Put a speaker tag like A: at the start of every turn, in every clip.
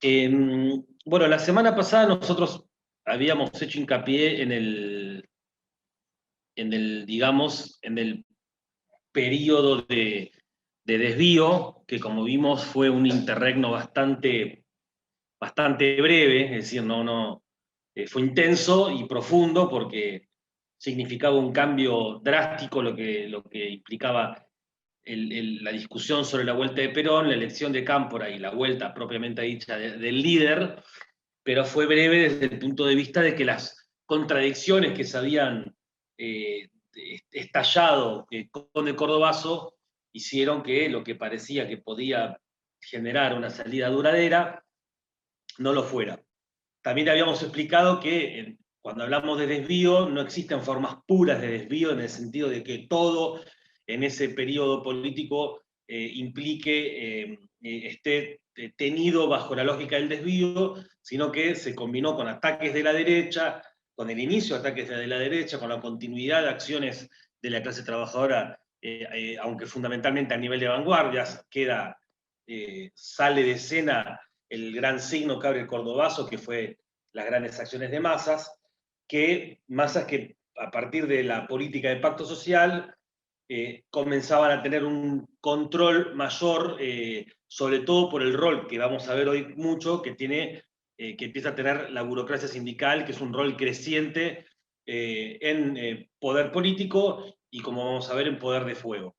A: Bueno, la semana pasada nosotros habíamos hecho hincapié digamos, en el periodo de desvío, que como vimos fue un interregno bastante breve, es decir, fue intenso y profundo porque significaba un cambio drástico lo que implicaba la discusión sobre la vuelta de Perón, la elección de Cámpora y la vuelta propiamente dicha del líder, pero fue breve desde el punto de vista de que las contradicciones que se habían estallado con el Cordobazo hicieron que lo que parecía que podía generar una salida duradera no lo fuera. También habíamos explicado que cuando hablamos de desvío no existen formas puras de desvío en el sentido de que todo en ese periodo político esté tenido bajo la lógica del desvío, sino que se combinó con ataques de la derecha, con el inicio de ataques de la derecha, con la continuidad de acciones de la clase trabajadora, aunque fundamentalmente a nivel de vanguardias, sale de escena el gran signo que abre el Cordobazo, que fue las grandes acciones de masas que a partir de la política de pacto social comenzaban a tener un control mayor, sobre todo por el rol que vamos a ver hoy mucho, que empieza a tener la burocracia sindical, que es un rol creciente en poder político y, como vamos a ver, en poder de fuego.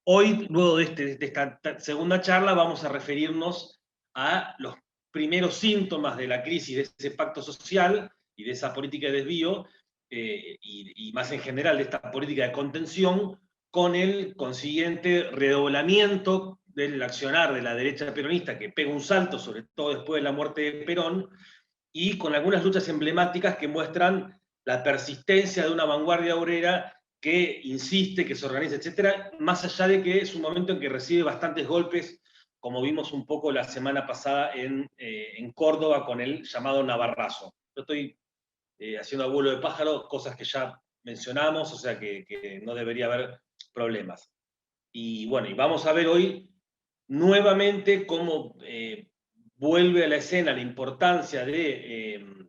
A: Hoy, luego de esta segunda charla, vamos a referirnos a los primeros síntomas de la crisis de ese pacto social y de esa política de desvío, y más en general de esta política de contención, con el consiguiente redoblamiento del accionar de la derecha peronista, que pega un salto, sobre todo después de la muerte de Perón, y con algunas luchas emblemáticas que muestran la persistencia de una vanguardia obrera que insiste, que se organiza, etcétera, más allá de que es un momento en que recibe bastantes golpes, como vimos un poco la semana pasada en Córdoba con el llamado Navarrazo. Yo estoy haciendo abuelo de pájaro, cosas que ya mencionamos, o sea que no debería haber problemas. Y bueno, y vamos a ver hoy nuevamente cómo vuelve a la escena la importancia de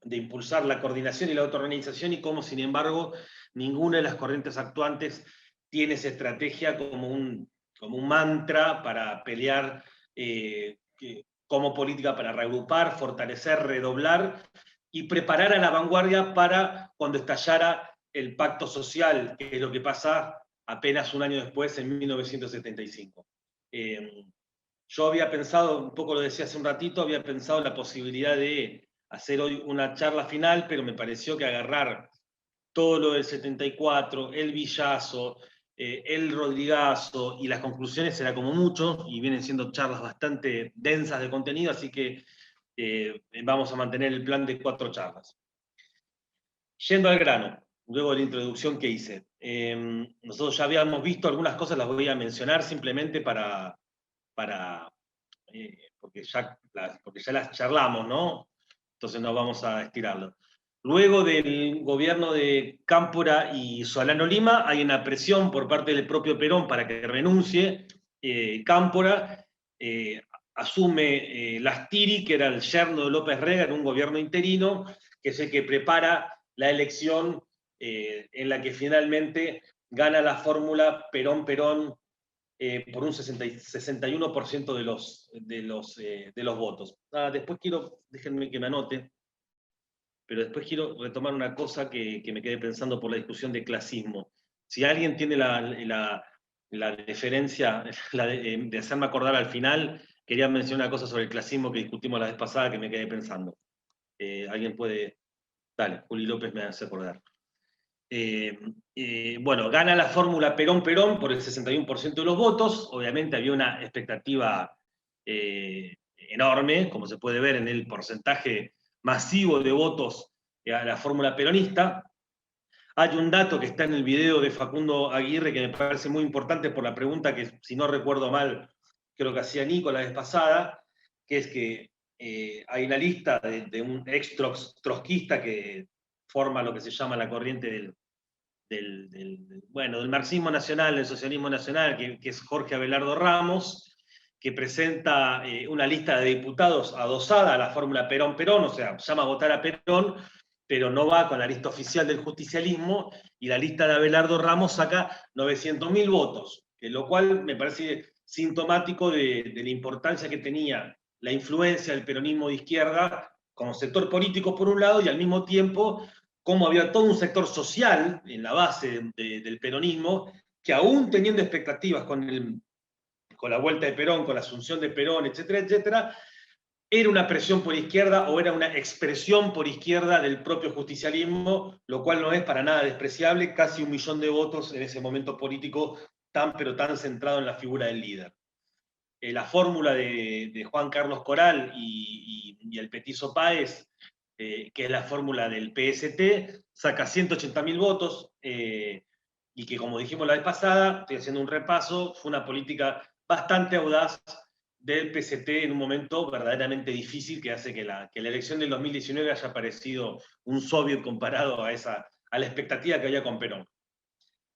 A: impulsar la coordinación y la autoorganización y cómo, sin embargo, ninguna de las corrientes actuantes tiene esa estrategia como un mantra para pelear como política para reagrupar, fortalecer, redoblar y preparar a la vanguardia para cuando estallara el pacto social, que es lo que pasa apenas un año después, en 1975. Yo había pensado, un poco lo decía hace un ratito, había pensado la posibilidad de hacer hoy una charla final, pero me pareció que agarrar todo lo del 74, el Villazo, el Rodrigazo y las conclusiones era como mucho, y vienen siendo charlas bastante densas de contenido, así que vamos a mantener el plan de 4 charlas. Yendo al grano, luego de la introducción que hice, nosotros ya habíamos visto algunas cosas, las voy a mencionar simplemente porque ya las charlamos, ¿no? Entonces no vamos a estirarlo. Luego del gobierno de Cámpora y Solano Lima, hay una presión por parte del propio Perón para que renuncie. Cámpora asume Lastiri, que era el yerno de López Rega, en un gobierno interino, que es el que prepara la elección en la que finalmente gana la fórmula Perón-Perón por un 61% de los votos. Después déjenme que me anote, pero después quiero retomar una cosa que me quedé pensando por la discusión de clasismo. Si alguien tiene la deferencia de hacerme acordar al final, quería mencionar una cosa sobre el clasismo que discutimos la vez pasada que me quedé pensando. ¿Alguien puede? Dale, Juli López me hace acordar. Bueno, gana la fórmula Perón-Perón por el 61% de los votos. Obviamente había una expectativa enorme, como se puede ver en el porcentaje masivo de votos a la fórmula peronista. Hay un dato que está en el video de Facundo Aguirre que me parece muy importante por la pregunta que, si no recuerdo mal, creo que hacía Nico la vez pasada, que es que hay una lista de un ex trotskista que forma lo que se llama la corriente del marxismo nacional, del socialismo nacional, que es Jorge Abelardo Ramos, que presenta una lista de diputados adosada a la fórmula Perón-Perón, o sea, llama a votar a Perón, pero no va con la lista oficial del justicialismo, y la lista de Abelardo Ramos saca 900.000 votos, lo cual me parece sintomático de la importancia que tenía la influencia del peronismo de izquierda como sector político por un lado, y al mismo tiempo cómo había todo un sector social en la base del peronismo, que aún teniendo expectativas con la vuelta de Perón, con la asunción de Perón, etcétera, etcétera, era una presión por izquierda o era una expresión por izquierda del propio justicialismo, lo cual no es para nada despreciable, casi 1 millón de votos en ese momento político pero tan centrado en la figura del líder. La fórmula de Juan Carlos Coral y el Petizo Páez, que es la fórmula del PST, saca 180.000 votos, y que, como dijimos la vez pasada, estoy haciendo un repaso, fue una política bastante audaz del PST en un momento verdaderamente difícil, que hace que la elección del 2019 haya parecido un soviet comparado a la expectativa que había con Perón.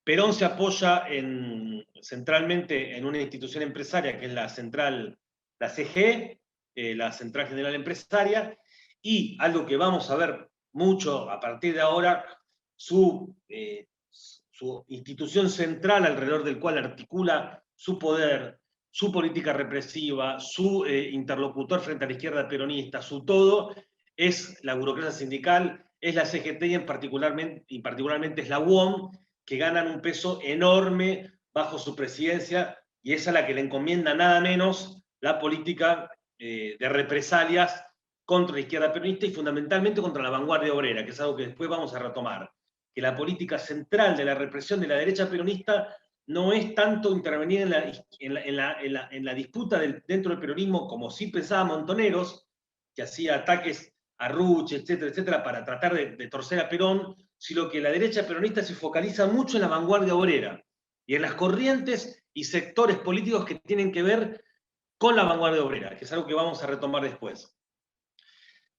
A: Perón se apoya centralmente en una institución empresaria que es la CGE, la Central General Empresaria, y algo que vamos a ver mucho a partir de ahora, su institución central alrededor del cual articula su poder, su política represiva, su interlocutor frente a la izquierda peronista, su todo, es la burocracia sindical, es la CGT y particularmente es la UOM, que ganan un peso enorme bajo su presidencia, y es a la que le encomienda nada menos la política de represalias contra la izquierda peronista y fundamentalmente contra la vanguardia obrera, que es algo que después vamos a retomar, que la política central de la represión de la derecha peronista no es tanto intervenir en la disputa dentro del peronismo, como sí pensaba Montoneros, que hacía ataques a Ruch, etcétera, etcétera, para tratar de torcer a Perón, sino que la derecha peronista se focaliza mucho en la vanguardia obrera y en las corrientes y sectores políticos que tienen que ver con la vanguardia obrera, que es algo que vamos a retomar después.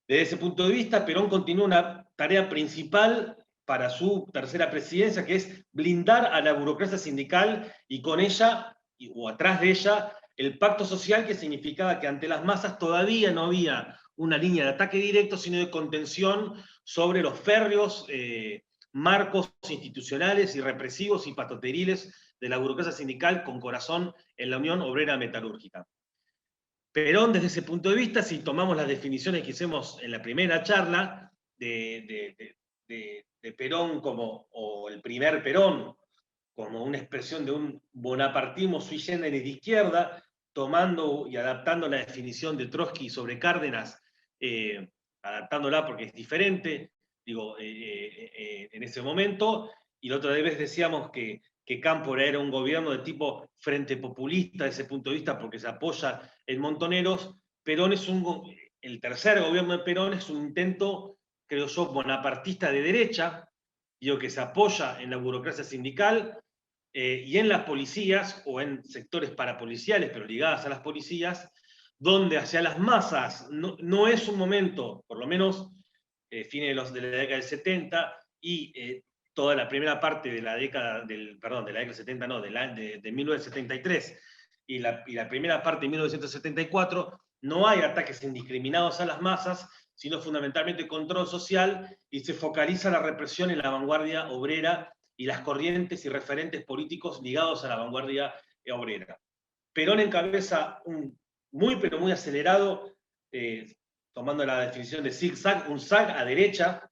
A: Desde ese punto de vista, Perón continúa una tarea principal para su tercera presidencia, que es blindar a la burocracia sindical y con ella, o atrás de ella, el pacto social, que significaba que ante las masas todavía no había una línea de ataque directo, sino de contención sobre los férreos marcos institucionales y represivos y patoteriles de la burocracia sindical con corazón en la Unión Obrera Metalúrgica. Perón, desde ese punto de vista, si tomamos las definiciones que hicimos en la primera charla de Perón o el primer Perón, como una expresión de un bonapartismo sui generis de izquierda, tomando y adaptando la definición de Trotsky sobre Cárdenas, adaptándola porque es diferente, en ese momento, y la otra vez decíamos que Cámpora era un gobierno de tipo frente populista desde ese punto de vista porque se apoya en Montoneros. El tercer gobierno de Perón es un intento, creo yo, bonapartista de derecha, que se apoya en la burocracia sindical y en las policías o en sectores parapoliciales, pero ligadas a las policías, donde hacia las masas no es un momento, por lo menos fines de la década del 70 y toda la primera parte de la década del 70, no, de 1973 y la primera parte de 1974, no hay ataques indiscriminados a las masas, sino fundamentalmente control social, y se focaliza la represión en la vanguardia obrera y las corrientes y referentes políticos ligados a la vanguardia obrera. Perón encabeza un muy pero muy acelerado, tomando la definición de zigzag, un zag a derecha,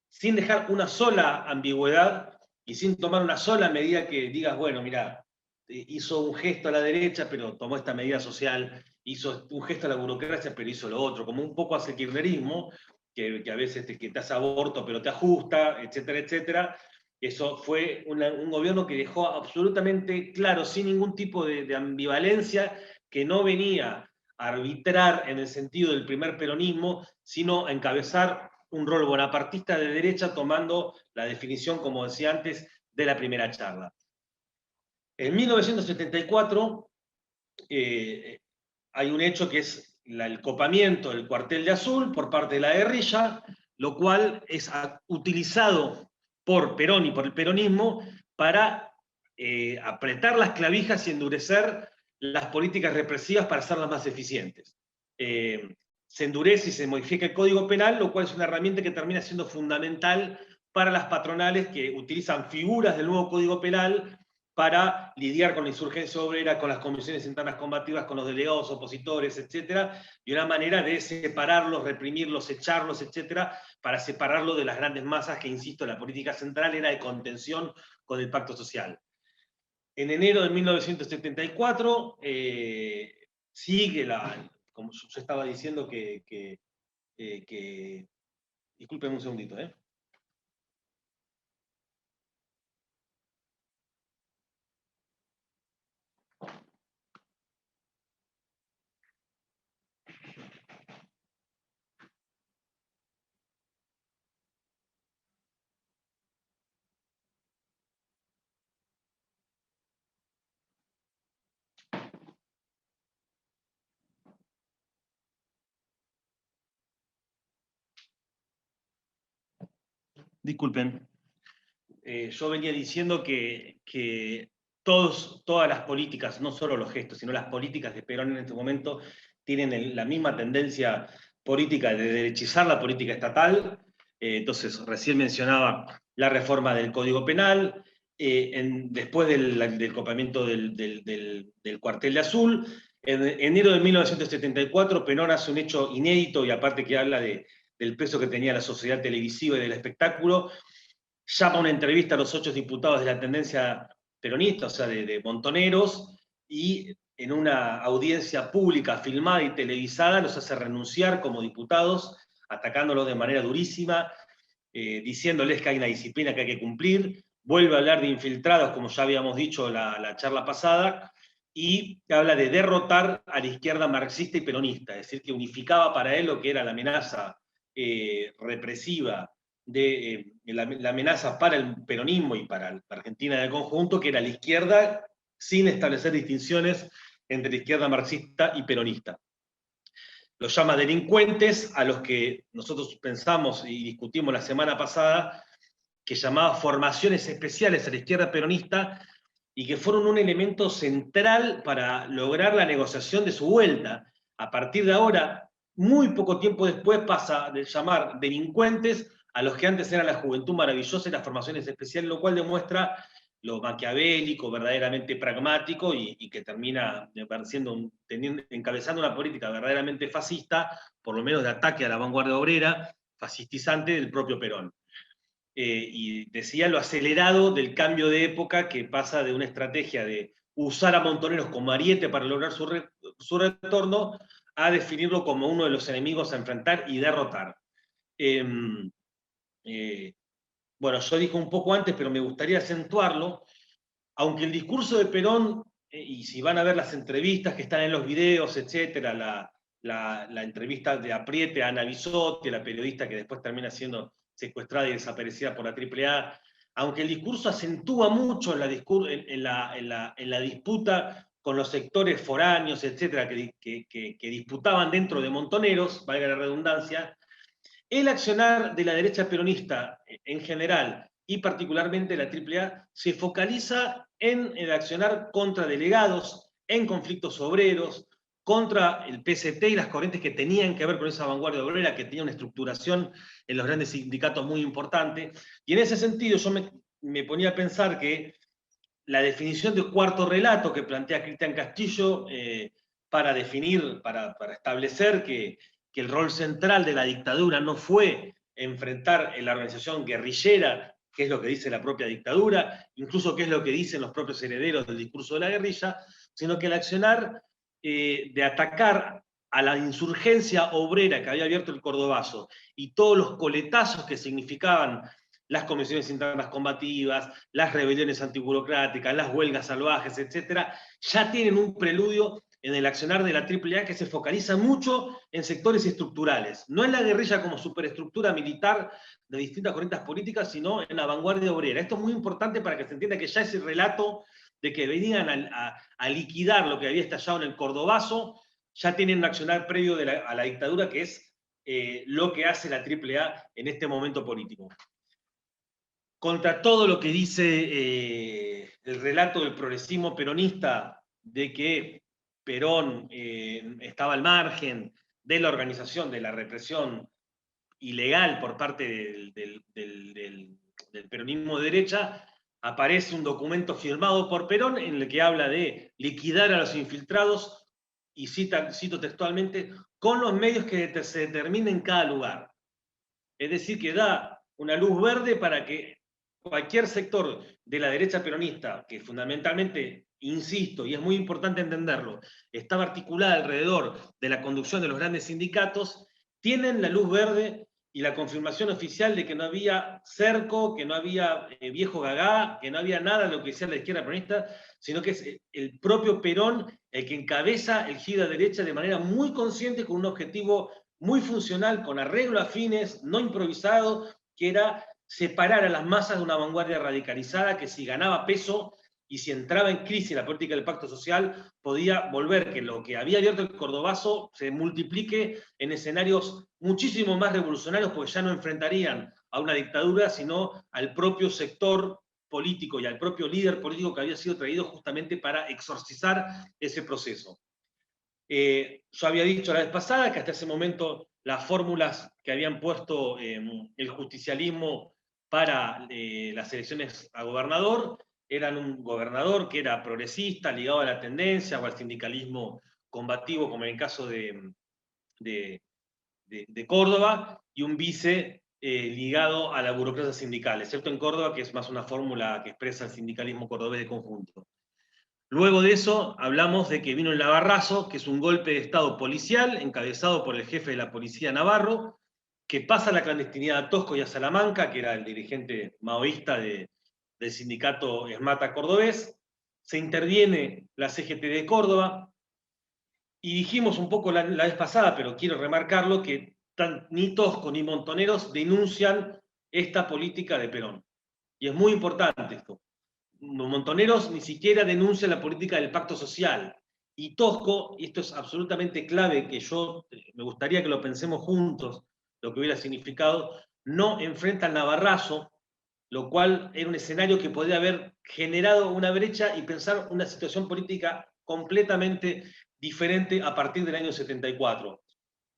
A: sin dejar una sola ambigüedad y sin tomar una sola medida que digas, bueno, mira, hizo un gesto a la derecha, pero tomó esta medida social, hizo un gesto a la burocracia, pero hizo lo otro, como un poco hace el kirchnerismo, que a veces que te hace aborto, pero te ajusta, etcétera, etcétera. Eso fue un gobierno que dejó absolutamente claro, sin ningún tipo de ambivalencia, que no venía a arbitrar en el sentido del primer peronismo, sino a encabezar un rol bonapartista de derecha, tomando la definición, como decía antes, de la primera charla. En 1974 hay un hecho que es el copamiento del cuartel de Azul por parte de la guerrilla, lo cual es utilizado por Perón y por el peronismo para apretar las clavijas y endurecer las políticas represivas para hacerlas más eficientes. Se endurece y se modifica el Código Penal, lo cual es una herramienta que termina siendo fundamental para las patronales que utilizan figuras del nuevo Código Penal para lidiar con la insurgencia obrera, con las comisiones internas combativas, con los delegados opositores, etcétera, y una manera de separarlos, reprimirlos, echarlos, etcétera, para separarlo de las grandes masas que, insisto, la política central era de contención con el pacto social. En enero de 1974 sigue como yo estaba diciendo disculpen un segundito, Disculpen. Yo venía diciendo que todas las políticas, no solo los gestos, sino las políticas de Perón en este momento, tienen la misma tendencia política de derechizar la política estatal. Entonces, recién mencionaba la reforma del Código Penal, después del copamiento del cuartel de Azul. En enero de 1974, Perón hace un hecho inédito, y aparte que habla del peso que tenía la sociedad televisiva y del espectáculo, llama a una entrevista a los 8 diputados de la tendencia peronista, o sea, de Montoneros, y en una audiencia pública filmada y televisada los hace renunciar como diputados, atacándolos de manera durísima, diciéndoles que hay una disciplina que hay que cumplir. Vuelve a hablar de infiltrados, como ya habíamos dicho la charla pasada, y habla de derrotar a la izquierda marxista y peronista, es decir, que unificaba para él lo que era la amenaza represiva, la amenaza para el peronismo y para Argentina de conjunto, que era la izquierda, sin establecer distinciones entre la izquierda marxista y peronista. Los llama delincuentes, a los que nosotros pensamos y discutimos la semana pasada, que llamaba formaciones especiales a la izquierda peronista, y que fueron un elemento central para lograr la negociación de su vuelta. A partir de ahora, muy poco tiempo después, pasa de llamar delincuentes a los que antes eran la juventud maravillosa y las formaciones especiales, lo cual demuestra lo maquiavélico, verdaderamente pragmático, y que termina encabezando una política verdaderamente fascista, por lo menos de ataque a la vanguardia obrera, fascistizante del propio Perón. Y decía lo acelerado del cambio de época, que pasa de una estrategia de usar a Montoneros como ariete para lograr su retorno, a definirlo como uno de los enemigos a enfrentar y derrotar. Bueno, yo dije un poco antes, pero me gustaría acentuarlo. Aunque el discurso de Perón, y si van a ver las entrevistas que están en los videos, etcétera, la entrevista de Apriete a Ana Bisotti, la periodista que después termina siendo secuestrada y desaparecida por la AAA, aunque el discurso acentúa mucho en la disputa con los sectores foráneos, etcétera, que disputaban dentro de Montoneros, valga la redundancia, el accionar de la derecha peronista en general y particularmente la AAA se focaliza en el accionar contra delegados, en conflictos obreros, contra el PCT y las corrientes que tenían que ver con esa vanguardia obrera, que tenía una estructuración en los grandes sindicatos muy importante. Y en ese sentido yo me ponía a pensar que la definición de cuarto relato que plantea Cristian Castillo para establecer que el rol central de la dictadura no fue enfrentar la organización guerrillera, que es lo que dice la propia dictadura, incluso que es lo que dicen los propios herederos del discurso de la guerrilla, sino que el accionar de atacar a la insurgencia obrera que había abierto el Cordobazo y todos los coletazos que significaban las comisiones internas combativas, las rebeliones antiburocráticas, las huelgas salvajes, etcétera, ya tienen un preludio en el accionar de la AAA que se focaliza mucho en sectores estructurales, no en la guerrilla como superestructura militar de distintas corrientes políticas, sino en la vanguardia obrera. Esto es muy importante para que se entienda que ya ese relato de que venían a liquidar lo que había estallado en el Cordobazo, ya tienen un accionar previo a la dictadura, que es lo que hace la AAA en este momento político. Contra todo lo que dice el relato del progresismo peronista, de que Perón estaba al margen de la organización, de la represión ilegal por parte del peronismo de derecha, aparece un documento firmado por Perón en el que habla de liquidar a los infiltrados, y cito textualmente, con los medios que se determinen en cada lugar. Es decir, que da una luz verde para que cualquier sector de la derecha peronista, que fundamentalmente, insisto, y es muy importante entenderlo, estaba articulada alrededor de la conducción de los grandes sindicatos, tienen la luz verde y la confirmación oficial de que no había cerco, que no había viejo gagá, que no había nada de lo que decía la izquierda peronista, sino que es el propio Perón el que encabeza el giro a derecha de manera muy consciente, con un objetivo muy funcional, con arreglo a fines, no improvisado, que era separar a las masas de una vanguardia radicalizada que, si ganaba peso y si entraba en crisis la política del pacto social, podía volver que lo que había abierto el cordobazo se multiplique en escenarios muchísimo más revolucionarios, porque ya no enfrentarían a una dictadura, sino al propio sector político y al propio líder político que había sido traído justamente para exorcizar ese proceso. Yo había dicho la vez pasada que hasta ese momento las fórmulas que habían puesto el justicialismo para las elecciones a gobernador eran un gobernador que era progresista, ligado a la tendencia o al sindicalismo combativo, como en el caso de Córdoba, y un vice ligado a la burocracia sindical, excepto en Córdoba, que es más una fórmula que expresa el sindicalismo cordobés de conjunto. Luego de eso hablamos de que vino el Navarrazo, que es un golpe de Estado policial encabezado por el jefe de la policía Navarro, que pasa a la clandestinidad a Tosco y a Salamanca, que era el dirigente maoísta del sindicato Esmata cordobés. Se interviene la CGT de Córdoba, y dijimos un poco la vez pasada, pero quiero remarcarlo, que ni Tosco ni Montoneros denuncian esta política de Perón. Y es muy importante esto. Los Montoneros ni siquiera denuncian la política del pacto social. Y Tosco, y esto es absolutamente clave, que me gustaría que lo pensemos juntos, lo que hubiera significado, no enfrenta al Navarrazo, lo cual era un escenario que podía haber generado una brecha y pensar una situación política completamente diferente a partir del año 74.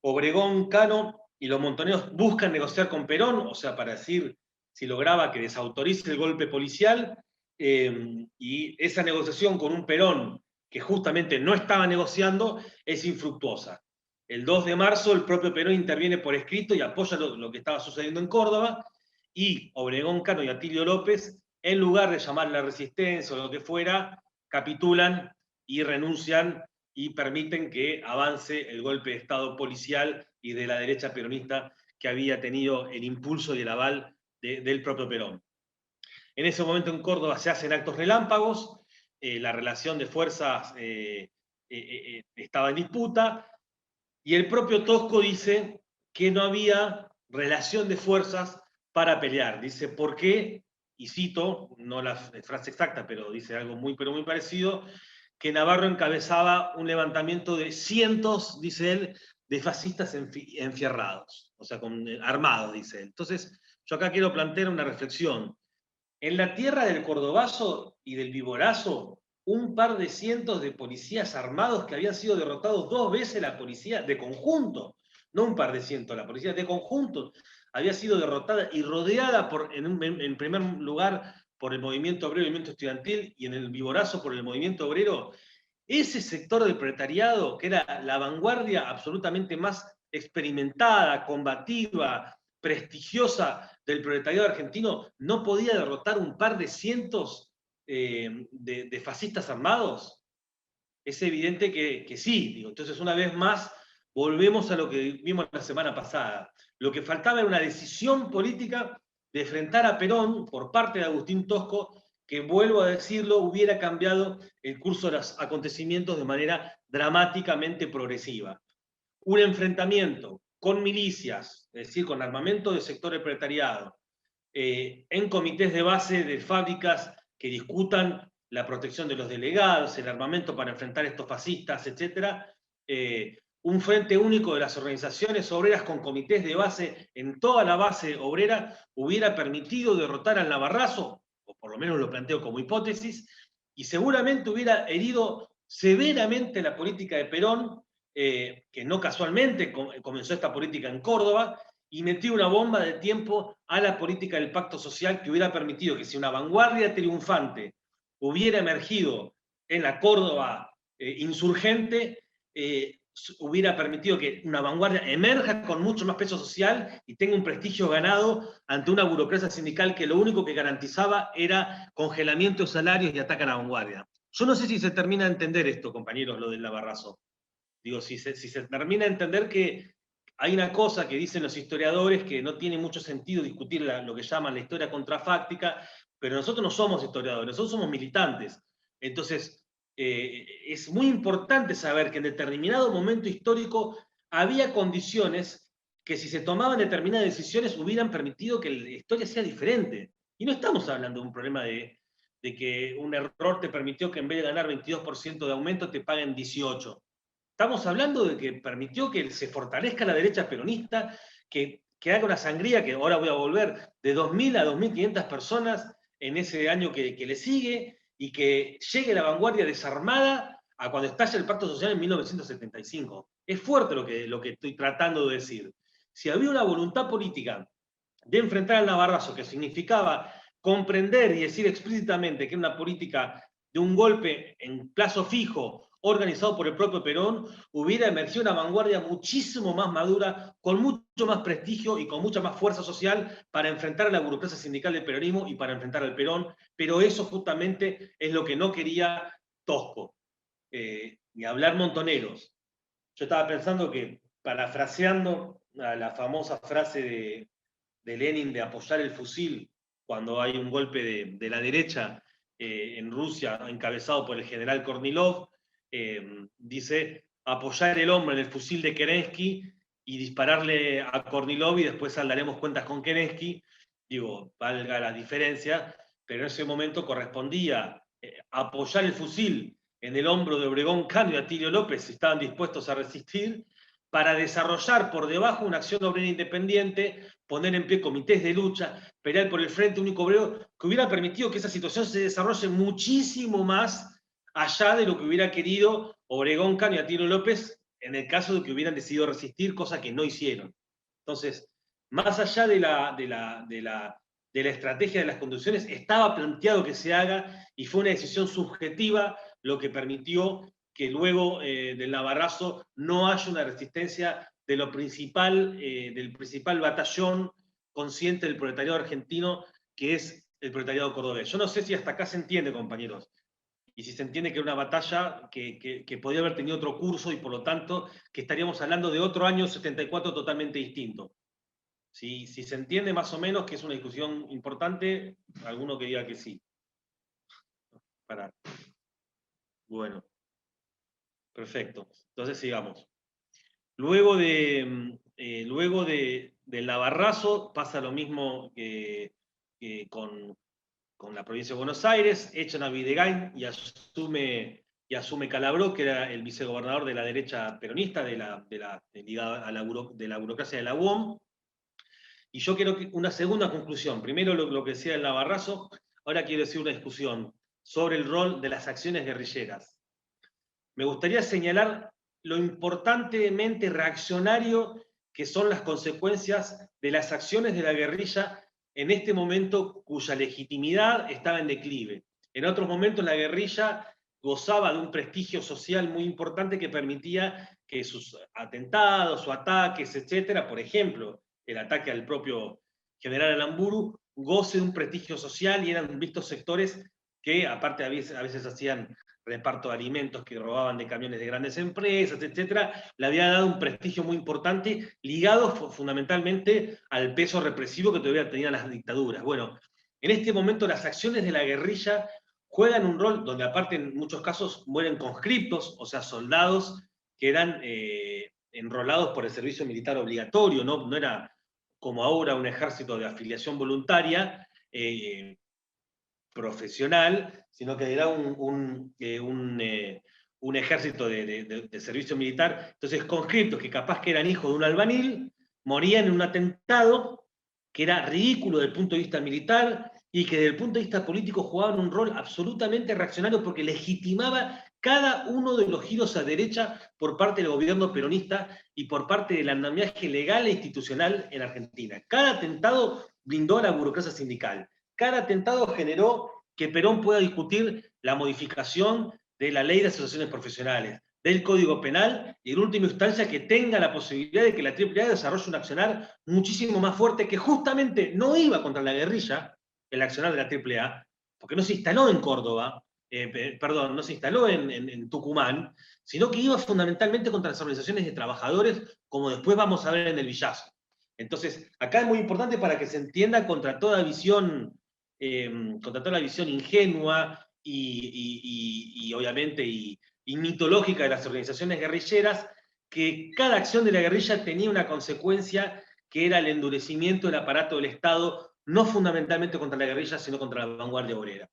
A: Obregón, Cano y los Montoneros buscan negociar con Perón, o sea, para decir si lograba que desautorice el golpe policial, y esa negociación con un Perón que justamente no estaba negociando es infructuosa. El 2 de marzo el propio Perón interviene por escrito y apoya lo que estaba sucediendo en Córdoba, y Obregón, Cano y Atilio López, en lugar de llamar a la resistencia o lo que fuera, capitulan y renuncian y permiten que avance el golpe de Estado policial y de la derecha peronista que había tenido el impulso y el aval del propio Perón. En ese momento en Córdoba se hacen actos relámpagos, la relación de fuerzas estaba en disputa, y el propio Tosco dice que no había relación de fuerzas para pelear. Dice, ¿por qué? Y cito, no la frase exacta, pero dice algo muy parecido, que Navarro encabezaba un levantamiento de cientos, dice él, de fascistas enfierrados, o sea, armados, dice él. Entonces, yo acá quiero plantear una reflexión. En la tierra del Cordobazo y del Viborazo, un par de cientos de policías armados que habían sido derrotados 2 veces, la policía de conjunto, no un par de cientos, la policía de conjunto había sido derrotada y rodeada en primer lugar por el movimiento obrero y el movimiento estudiantil, y en el Viborazo por el movimiento obrero. Ese sector del proletariado, que era la vanguardia absolutamente más experimentada, combativa, prestigiosa del proletariado argentino, no podía derrotar un par de cientos de fascistas armados. Es evidente que sí. Digo. Entonces, una vez más, volvemos a lo que vimos la semana pasada. Lo que faltaba era una decisión política de enfrentar a Perón por parte de Agustín Tosco, que, vuelvo a decirlo, hubiera cambiado el curso de los acontecimientos de manera dramáticamente progresiva. Un enfrentamiento con milicias, es decir, con armamento del sector del proletariado, en comités de base de fábricas que discutan la protección de los delegados, el armamento para enfrentar a estos fascistas, etc. Un frente único de las organizaciones obreras con comités de base en toda la base obrera hubiera permitido derrotar al Navarrazo, o por lo menos lo planteo como hipótesis, y seguramente hubiera herido severamente la política de Perón, que no casualmente comenzó esta política en Córdoba, y metió una bomba de tiempo a la política del pacto social que hubiera permitido que si una vanguardia triunfante hubiera emergido en la Córdoba insurgente, hubiera permitido que una vanguardia emerja con mucho más peso social y tenga un prestigio ganado ante una burocracia sindical que lo único que garantizaba era congelamiento de salarios y ataque a la vanguardia. Yo no sé si se termina de entender esto, compañeros, lo del Navarrazo. Digo, si se termina de entender que hay una cosa que dicen los historiadores que no tiene mucho sentido discutir lo que llaman la historia contrafáctica, pero nosotros no somos historiadores, nosotros somos militantes. Entonces, es muy importante saber que en determinado momento histórico había condiciones que si se tomaban determinadas decisiones hubieran permitido que la historia sea diferente. Y no estamos hablando de un problema de que un error te permitió que en vez de ganar 22% de aumento te paguen 18%. Estamos hablando de que permitió que se fortalezca la derecha peronista, que haga una sangría, que ahora voy a volver, de 2.000 a 2.500 personas en ese año que le sigue, y que llegue la vanguardia desarmada a cuando estalla el Pacto Social en 1975. Es fuerte lo que estoy tratando de decir. Si había una voluntad política de enfrentar al Navarrazo, que significaba comprender y decir explícitamente que era una política de un golpe en plazo fijo, organizado por el propio Perón, hubiera emergido una vanguardia muchísimo más madura, con mucho más prestigio y con mucha más fuerza social para enfrentar a la burocracia sindical del peronismo y para enfrentar al Perón, pero eso justamente es lo que no quería Tosco. Ni hablar Montoneros. Yo estaba pensando que, parafraseando a la famosa frase de Lenin de apoyar el fusil cuando hay un golpe de la derecha en Rusia encabezado por el general Kornilov, dice apoyar el hombro en el fusil de Kerensky y dispararle a Kornilov y después saldaremos cuentas con Kerensky. Digo, valga la diferencia, pero en ese momento correspondía apoyar el fusil en el hombro de Obregón Cano y Atilio López, si estaban dispuestos a resistir, para desarrollar por debajo una acción obrera independiente, poner en pie comités de lucha, pelear por el Frente Único Obrero, que hubiera permitido que esa situación se desarrolle muchísimo más allá de lo que hubiera querido Obregón Cano y Atilio López en el caso de que hubieran decidido resistir, cosa que no hicieron. Entonces, más allá de la estrategia de las conducciones, estaba planteado que se haga y fue una decisión subjetiva lo que permitió que luego del Navarrazo no haya una resistencia de lo principal, del principal batallón consciente del proletariado argentino, que es el proletariado cordobés. Yo no sé si hasta acá se entiende, compañeros, y si se entiende que era una batalla que podía haber tenido otro curso y por lo tanto que estaríamos hablando de otro año 74 totalmente distinto. Si se entiende más o menos que es una discusión importante, alguno que diga que sí. Para. Bueno. Perfecto. Entonces sigamos. Luego del Navarrazo pasa lo mismo que con la provincia de Buenos Aires, echan a Videgain y asume Calabró, que era el vicegobernador de la derecha peronista, ligada a la burocracia de la UOM. Y yo quiero una segunda conclusión. Primero lo que decía el Navarrazo, ahora quiero decir una discusión sobre el rol de las acciones guerrilleras. Me gustaría señalar lo importantemente reaccionario que son las consecuencias de las acciones de la guerrilla en este momento cuya legitimidad estaba en declive. En otros momentos la guerrilla gozaba de un prestigio social muy importante que permitía que sus atentados o ataques, etcétera, por ejemplo, el ataque al propio general Aramburu, goce de un prestigio social y eran vistos sectores que aparte a veces hacían reparto de alimentos que robaban de camiones de grandes empresas, etcétera, le había dado un prestigio muy importante, ligado fundamentalmente al peso represivo que todavía tenían las dictaduras. Bueno, en este momento las acciones de la guerrilla juegan un rol donde aparte en muchos casos mueren conscriptos, o sea, soldados que eran enrolados por el servicio militar obligatorio, no era como ahora un ejército de afiliación voluntaria, profesional, sino que era un ejército de servicio militar. Entonces, conscriptos que capaz que eran hijos de un albanil, morían en un atentado que era ridículo desde el punto de vista militar y que desde el punto de vista político jugaban un rol absolutamente reaccionario porque legitimaba cada uno de los giros a derecha por parte del gobierno peronista y por parte del andamiaje legal e institucional en Argentina. Cada atentado blindó a la burocracia sindical. Cada atentado generó que Perón pueda discutir la modificación de la ley de asociaciones profesionales, del Código Penal, y en última instancia que tenga la posibilidad de que la AAA desarrolle un accionar muchísimo más fuerte que justamente no iba contra la guerrilla, el accionar de la AAA, porque no se instaló en Córdoba, no se instaló en Tucumán, sino que iba fundamentalmente contra las organizaciones de trabajadores, como después vamos a ver en el Villazo. Entonces, acá es muy importante para que se entienda contra toda visión ingenua y obviamente y mitológica de las organizaciones guerrilleras, que cada acción de la guerrilla tenía una consecuencia que era el endurecimiento del aparato del Estado, no fundamentalmente contra la guerrilla, sino contra la vanguardia obrera.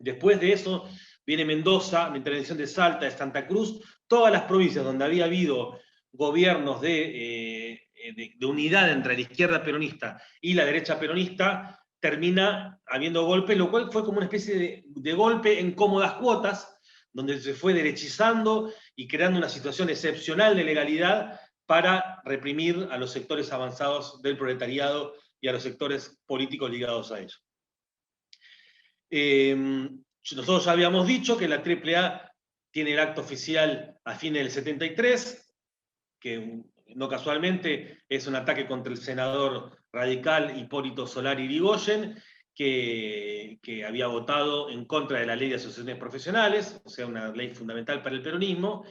A: Después de eso viene Mendoza, la intervención de Salta, de Santa Cruz, todas las provincias donde había habido gobiernos de unidad entre la izquierda peronista y la derecha peronista, termina habiendo golpes, lo cual fue como una especie de golpe en cómodas cuotas, donde se fue derechizando y creando una situación excepcional de legalidad para reprimir a los sectores avanzados del proletariado y a los sectores políticos ligados a ellos. Nosotros ya habíamos dicho que la AAA tiene el acto oficial a fines del 73, que no casualmente es un ataque contra el senador radical Hipólito Solari Irigoyen, que había votado en contra de la ley de asociaciones profesionales, o sea, una ley fundamental para el peronismo.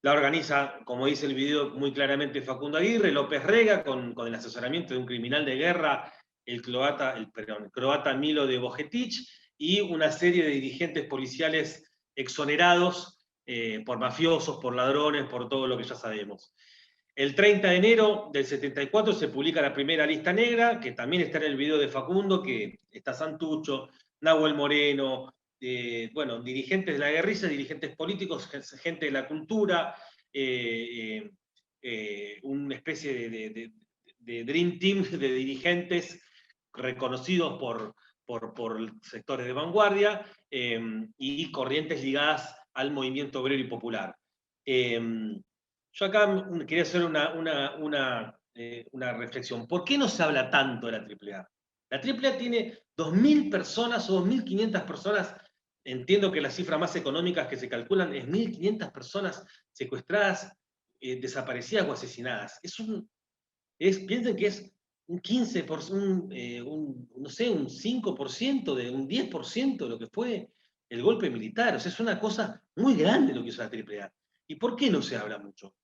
A: La organiza, como dice el video muy claramente Facundo Aguirre, López Rega, con el asesoramiento de un criminal de guerra, el croata Milo de Bojetich, y una serie de dirigentes policiales exonerados por mafiosos, por ladrones, por todo lo que ya sabemos. El 30 de enero del 74 se publica la primera lista negra, que también está en el video de Facundo, que está Santucho, Nahuel Moreno, bueno, dirigentes de la guerrilla, dirigentes políticos, gente de la cultura, una especie de Dream Team de dirigentes reconocidos por sectores de vanguardia y corrientes ligadas al movimiento obrero y popular. Yo acá quería hacer una reflexión. ¿Por qué no se habla tanto de la AAA? La AAA tiene 2.000 personas o 2.500 personas. Entiendo que las cifras más económicas que se calculan es 1.500 personas secuestradas, desaparecidas o asesinadas. Piensen que es un 15%, no sé, un 5%, un 10% de lo que fue el golpe militar. O sea, es una cosa muy grande lo que hizo la AAA. ¿Y por qué no se habla mucho?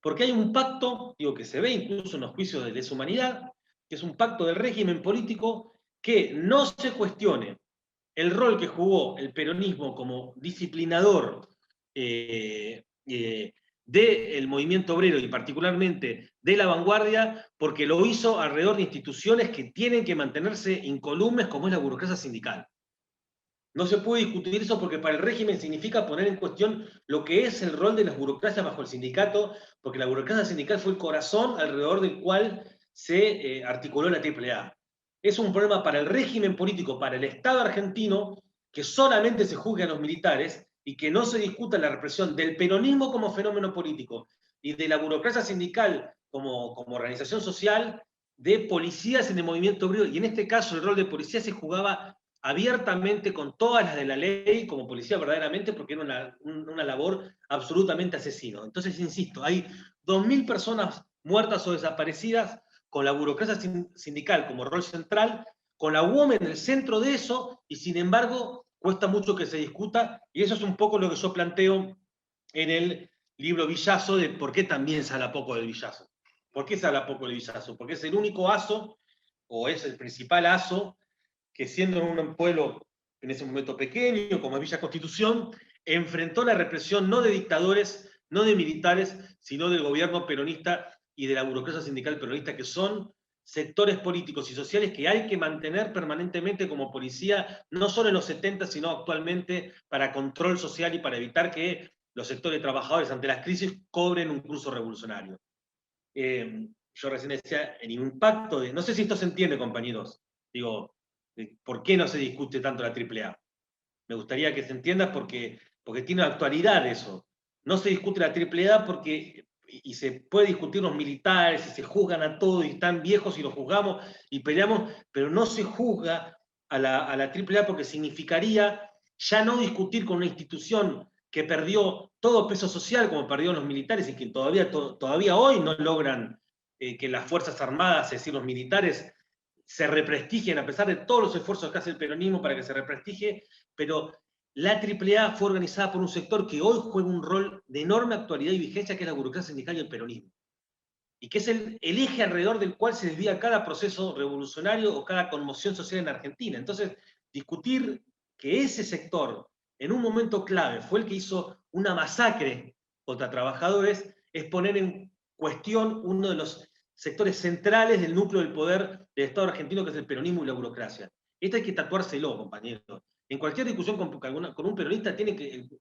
A: Porque hay un pacto, digo, que se ve incluso en los juicios de lesa humanidad, que es un pacto del régimen político que no se cuestione el rol que jugó el peronismo como disciplinador del movimiento obrero y particularmente de la vanguardia, porque lo hizo alrededor de instituciones que tienen que mantenerse incolumes, como es la burocracia sindical. No se puede discutir eso porque para el régimen significa poner en cuestión lo que es el rol de las burocracias bajo el sindicato, porque la burocracia sindical fue el corazón alrededor del cual se articuló la AAA. Es un problema para el régimen político, para el Estado argentino, que solamente se juzgue a los militares y que no se discuta la represión del peronismo como fenómeno político y de la burocracia sindical como organización social, de policías en el movimiento obrero. Y en este caso el rol de policía se jugaba abiertamente con todas las de la ley como policía verdaderamente, porque era una labor absolutamente asesina. Entonces, insisto, hay 2.000 personas muertas o desaparecidas con la burocracia sindical como rol central, con la UOM en el centro de eso, y sin embargo cuesta mucho que se discuta, y eso es un poco lo que yo planteo en el libro Villazo, de por qué también se habla poco del Villazo. ¿Por qué se habla poco del Villazo? Porque es el único aso, o es el principal aso, que siendo un pueblo en ese momento pequeño, como es Villa Constitución, enfrentó la represión no de dictadores, no de militares, sino del gobierno peronista y de la burocracia sindical peronista, que son sectores políticos y sociales que hay que mantener permanentemente como policía, no solo en los 70, sino actualmente para control social y para evitar que los sectores trabajadores ante las crisis cobren un curso revolucionario. Yo recién decía, el impacto de... No sé si esto se entiende, compañeros. Digo, ¿por qué no se discute tanto la AAA? Me gustaría que se entienda porque tiene actualidad eso. No se discute la AAA porque, y se puede discutir los militares, y se juzgan a todos, y están viejos y los juzgamos y peleamos, pero no se juzga a la AAA porque significaría ya no discutir con una institución que perdió todo peso social, como perdieron los militares, y que todavía hoy no logran que las Fuerzas Armadas, es decir, los militares, se represtigien, a pesar de todos los esfuerzos que hace el peronismo para que se represtigie, pero la AAA fue organizada por un sector que hoy juega un rol de enorme actualidad y vigencia, que es la burocracia sindical y el peronismo. Y que es el eje alrededor del cual se desvía cada proceso revolucionario o cada conmoción social en Argentina. Entonces, discutir que ese sector, en un momento clave, fue el que hizo una masacre contra trabajadores, es poner en cuestión uno de los sectores centrales del núcleo del poder del Estado argentino, que es el peronismo y la burocracia. Esto hay que tatuárselo, compañeros. En cualquier discusión con un peronista,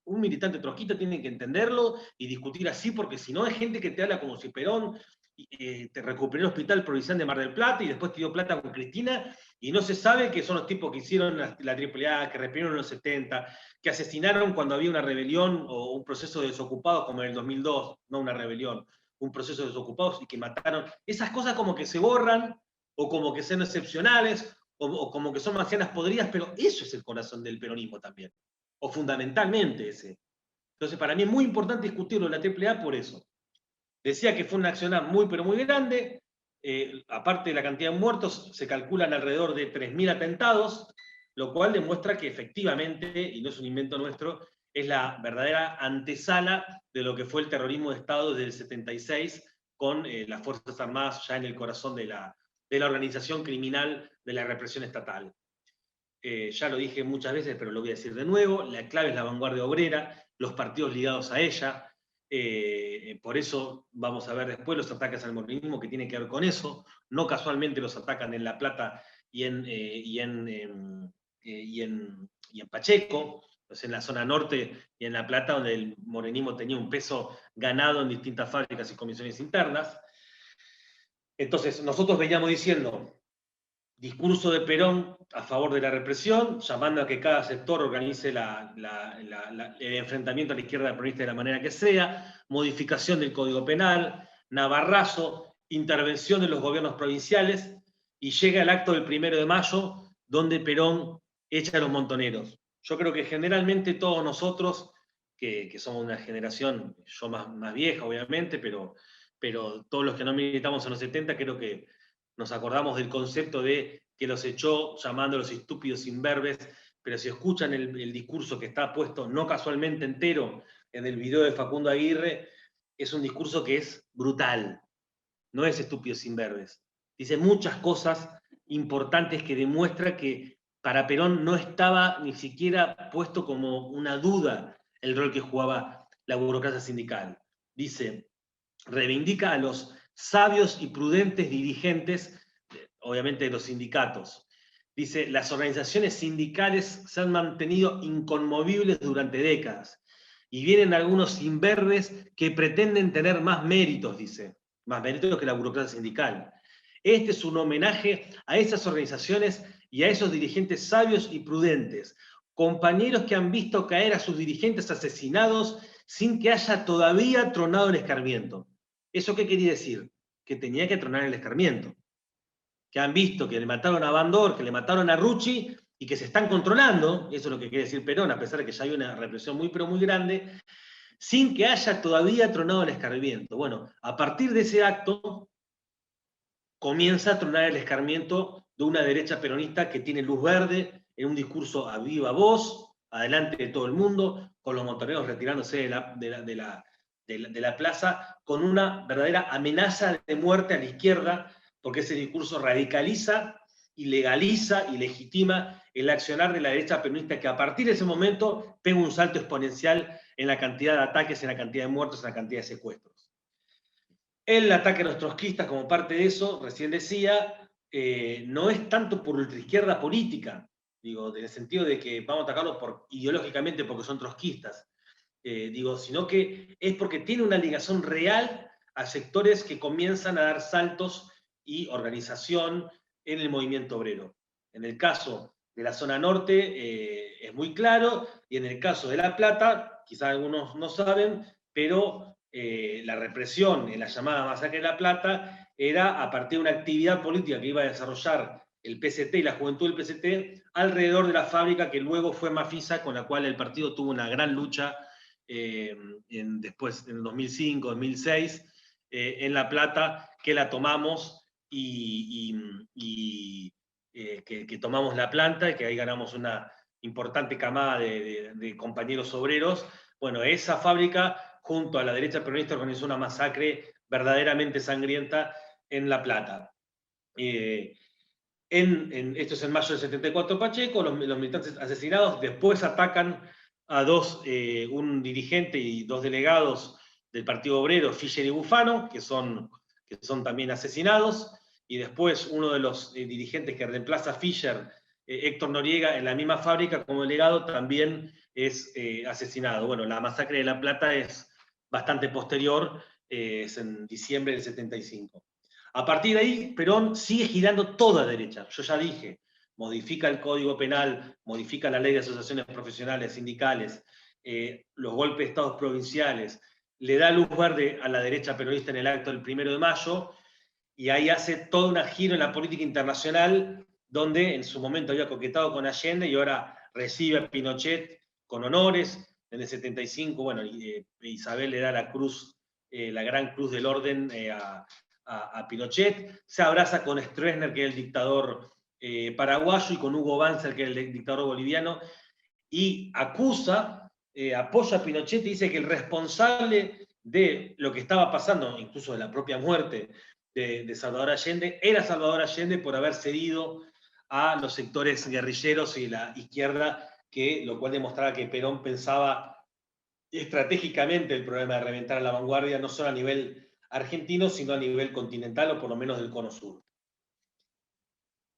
A: un militante trotskista tiene que entenderlo y discutir así, porque si no hay gente que te habla como si Perón te recuperó el hospital provincial de Mar del Plata y después te dio plata con Cristina, y no se sabe que son los tipos que hicieron la AAA, que reprimieron en los 70, que asesinaron cuando había una rebelión o un proceso de desocupados como en el 2002, no una rebelión, un proceso de desocupados y que mataron. Esas cosas como que se borran, o como que son excepcionales, o como que son marcianas podridas, pero eso es el corazón del peronismo también, o fundamentalmente ese. Entonces, para mí es muy importante discutirlo en la AAA por eso. Decía que fue una acción muy, pero muy grande. Aparte de la cantidad de muertos, se calculan alrededor de 3.000 atentados, lo cual demuestra que efectivamente, y no es un invento nuestro, es la verdadera antesala de lo que fue el terrorismo de Estado desde el 76, con las Fuerzas Armadas ya en el corazón de la organización criminal de la represión estatal. Ya lo dije muchas veces, pero lo voy a decir de nuevo, la clave es la vanguardia obrera, los partidos ligados a ella. Por eso vamos a ver después los ataques al modernismo que tienen que ver con eso. No casualmente los atacan en La Plata y en Pacheco, pues en la zona norte y en La Plata, donde el morenismo tenía un peso ganado en distintas fábricas y comisiones internas. Entonces, nosotros veníamos diciendo, discurso de Perón a favor de la represión, llamando a que cada sector organice el enfrentamiento a la izquierda peronista de la manera que sea, modificación del Código Penal, Navarrazo, intervención de los gobiernos provinciales, y llega el acto del 1 de mayo, donde Perón echa a los montoneros. Yo creo que generalmente todos nosotros, que somos una generación, yo más vieja obviamente, pero todos los que no militamos en los 70, creo que nos acordamos del concepto de que los echó llamándolos estúpidos imberbes, pero si escuchan el discurso que está puesto no casualmente entero en el video de Facundo Aguirre, es un discurso que es brutal, no es estúpidos imberbes. Dice muchas cosas importantes que demuestra que para Perón no estaba ni siquiera puesto como una duda el rol que jugaba la burocracia sindical. Dice, reivindica a los sabios y prudentes dirigentes, obviamente de los sindicatos. Dice, las organizaciones sindicales se han mantenido inconmovibles durante décadas, y vienen algunos imberbes que pretenden tener más méritos, dice, más méritos que la burocracia sindical. Este es un homenaje a esas organizaciones y a esos dirigentes sabios y prudentes, compañeros que han visto caer a sus dirigentes asesinados sin que haya todavía tronado el escarmiento. ¿Eso qué quería decir? Que tenía que tronar el escarmiento. Que han visto que le mataron a Bandor, que le mataron a Rucci, y que se están controlando, eso es lo que quiere decir Perón, a pesar de que ya hay una represión muy, pero muy grande, sin que haya todavía tronado el escarmiento. Bueno, a partir de ese acto, comienza a tronar el escarmiento de una derecha peronista que tiene luz verde en un discurso a viva voz, adelante de todo el mundo, con los montoneros retirándose de la plaza, con una verdadera amenaza de muerte a la izquierda, porque ese discurso radicaliza y legaliza y legitima el accionar de la derecha peronista, que a partir de ese momento pega un salto exponencial en la cantidad de ataques, en la cantidad de muertos, en la cantidad de secuestros. El ataque a los trotskistas como parte de eso, recién decía, no es tanto por ultraizquierda política, digo, en el sentido de que vamos a atacarlos ideológicamente porque son trotskistas, sino que es porque tiene una ligación real a sectores que comienzan a dar saltos y organización en el movimiento obrero. En el caso de la zona norte es muy claro, y en el caso de La Plata, quizás algunos no saben, pero la represión en la llamada masacre de La Plata era a partir de una actividad política que iba a desarrollar el PCT y la juventud del PCT alrededor de la fábrica que luego fue Mafisa, con la cual el partido tuvo una gran lucha después, en el 2005, 2006, en La Plata, que la tomamos que tomamos la planta y que ahí ganamos una importante camada de compañeros obreros. Bueno, esa fábrica, junto a la derecha peronista, organizó una masacre verdaderamente sangrienta en La Plata. Esto es en mayo del 74 Pacheco, los militantes asesinados, después atacan a un dirigente y dos delegados del Partido Obrero, Fischer y Bufano, que son también asesinados, y después uno de los dirigentes que reemplaza a Fischer, Héctor Noriega, en la misma fábrica como delegado, también es asesinado. Bueno, la masacre de La Plata es bastante posterior, es en diciembre del 75. A partir de ahí, Perón sigue girando toda derecha. Yo ya dije, modifica el Código Penal, modifica la ley de asociaciones profesionales, sindicales, los golpes de estados provinciales, le da luz verde a la derecha peronista en el acto del 1 de mayo, y ahí hace todo un giro en la política internacional, donde en su momento había coquetado con Allende y ahora recibe a Pinochet con honores. En el 75, bueno, Isabel le da la cruz, la gran cruz del orden a Pinochet, se abraza con Stroessner, que es el dictador paraguayo, y con Hugo Banzer, que es el dictador boliviano, y acusa, apoya a Pinochet y dice que el responsable de lo que estaba pasando, incluso de la propia muerte de Salvador Allende, era Salvador Allende por haber cedido a los sectores guerrilleros y la izquierda, lo cual demostraba que Perón pensaba estratégicamente el problema de reventar a la vanguardia, no solo a nivel argentino, sino a nivel continental, o por lo menos del cono sur.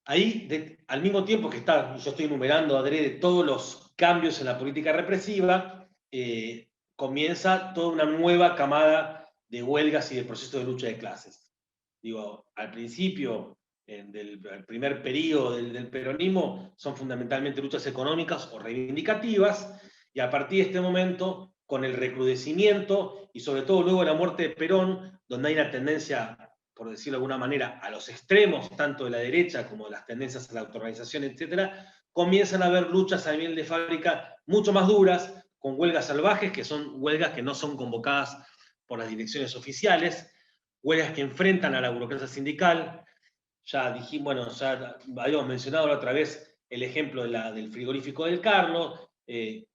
A: Ahí, al mismo tiempo que yo estoy enumerando adrede todos los cambios en la política represiva, comienza toda una nueva camada de huelgas y de procesos de lucha de clases. Digo, al principio del primer periodo del peronismo son fundamentalmente luchas económicas o reivindicativas, y a partir de este momento, con el recrudecimiento y sobre todo luego de la muerte de Perón, donde hay una tendencia, por decirlo de alguna manera, a los extremos, tanto de la derecha como de las tendencias a la autoorganización, etcétera, comienzan a haber luchas a nivel de fábrica mucho más duras, con huelgas salvajes, que son huelgas que no son convocadas por las direcciones oficiales, huelgas que enfrentan a la burocracia sindical. Ya dijimos, bueno, ya habíamos mencionado la otra vez el ejemplo del frigorífico del Carlos,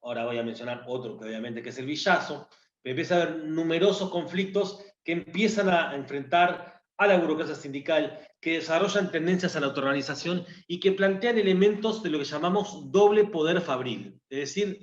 A: ahora voy a mencionar otro que obviamente que es el Villazo, pero empieza a haber numerosos conflictos que empiezan a enfrentar a la burocracia sindical, que desarrollan tendencias a la autoorganización y que plantean elementos de lo que llamamos doble poder fabril, es decir,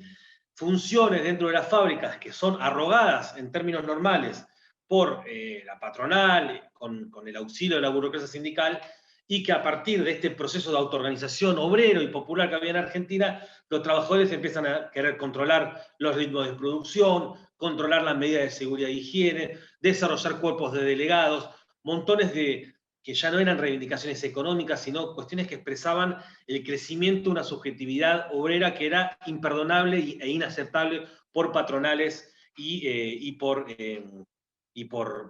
A: funciones dentro de las fábricas que son arrogadas en términos normales por la patronal, con el auxilio de la burocracia sindical, y que a partir de este proceso de autoorganización obrero y popular que había en Argentina, los trabajadores empiezan a querer controlar los ritmos de producción, controlar las medidas de seguridad e higiene, desarrollar cuerpos de delegados, montones que ya no eran reivindicaciones económicas, sino cuestiones que expresaban el crecimiento de una subjetividad obrera que era imperdonable e inaceptable por patronales y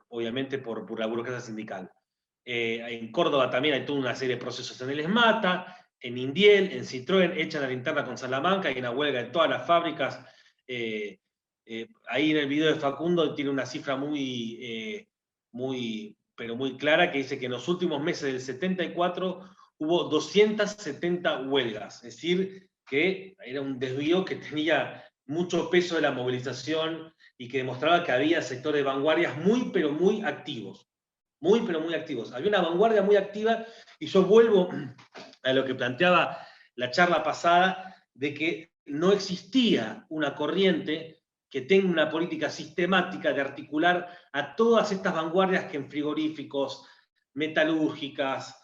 A: obviamente por la burocracia sindical. En Córdoba también hay toda una serie de procesos en el ESMATA, en Indiel, en Citroën, echan a la interna con Salamanca, hay una huelga en todas las fábricas. Ahí en el video de Facundo tiene una cifra pero muy clara, que dice que en los últimos meses del 74 hubo 270 huelgas, es decir, que era un desvío que tenía mucho peso de la movilización y que demostraba que había sectores de vanguardias muy, pero muy activos. Muy, pero muy activos. Había una vanguardia muy activa, y yo vuelvo a lo que planteaba la charla pasada, de que no existía una corriente que tenga una política sistemática de articular a todas estas vanguardias que en frigoríficos, metalúrgicas,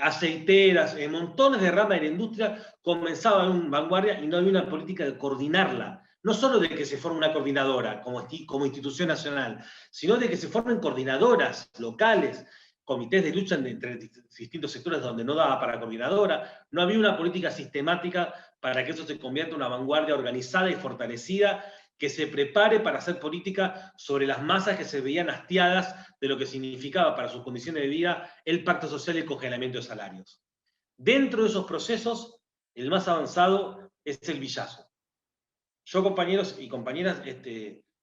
A: aceiteras, montones de ramas de la industria comenzaban una vanguardia y no había una política de coordinarla. No solo de que se forme una coordinadora como institución nacional, sino de que se formen coordinadoras locales comités de lucha entre distintos sectores donde no daba para coordinadora, no había una política sistemática para que eso se convierta en una vanguardia organizada y fortalecida, que se prepare para hacer política sobre las masas que se veían hastiadas de lo que significaba para sus condiciones de vida el pacto social y el congelamiento de salarios. Dentro de esos procesos, el más avanzado es el Villazo. Yo, compañeros y compañeras,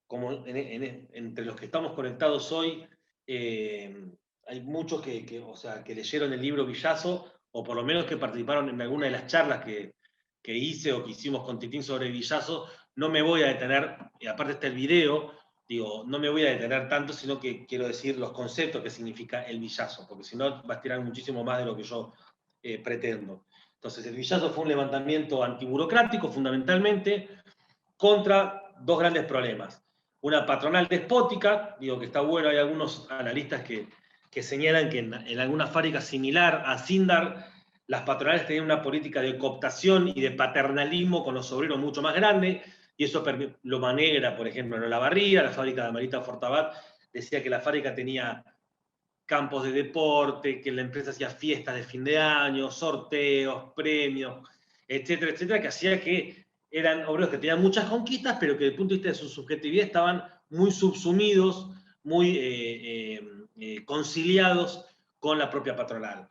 A: como entre los que estamos conectados hoy, hay muchos o sea, que leyeron el libro Villazo, o por lo menos que participaron en alguna de las charlas que hice o que hicimos con Titín sobre Villazo. No me voy a detener, y aparte está el video, digo, no me voy a detener tanto, sino que quiero decir los conceptos que significa el Villazo, porque si no va a estirar muchísimo más de lo que yo pretendo. Entonces, el Villazo fue un levantamiento antiburocrático, fundamentalmente, contra dos grandes problemas. Una patronal despótica, digo que está bueno, hay algunos analistas que señalan que en alguna fábrica similar a Sindar, las patronales tenían una política de cooptación y de paternalismo con los obreros mucho más grande, y eso Loma Negra, por ejemplo, en Olavarría, la fábrica de Amarita Fortabat, decía que la fábrica tenía campos de deporte, que la empresa hacía fiestas de fin de año, sorteos, premios, etcétera, etcétera, que hacía que eran obreros que tenían muchas conquistas, pero que desde el punto de vista de su subjetividad estaban muy subsumidos, muy conciliados con la propia patronal.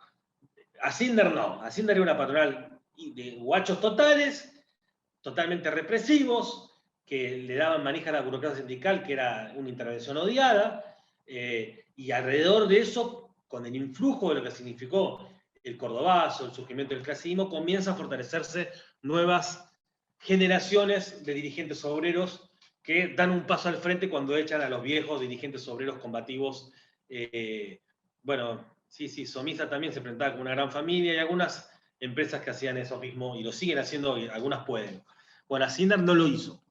A: Ascindar no, Ascindar era una patronal de guachos totales, totalmente represivos, que le daban manija a la burocracia sindical, que era una intervención odiada, y alrededor de eso, con el influjo de lo que significó el cordobazo, el surgimiento del clasismo, comienza a fortalecerse nuevas generaciones de dirigentes obreros que dan un paso al frente cuando echan a los viejos dirigentes obreros combativos. Bueno, sí, Somisa también se enfrentaba con una gran familia y algunas empresas que hacían eso mismo y lo siguen haciendo, y algunas pueden. Bueno, Ascindar no lo hizo.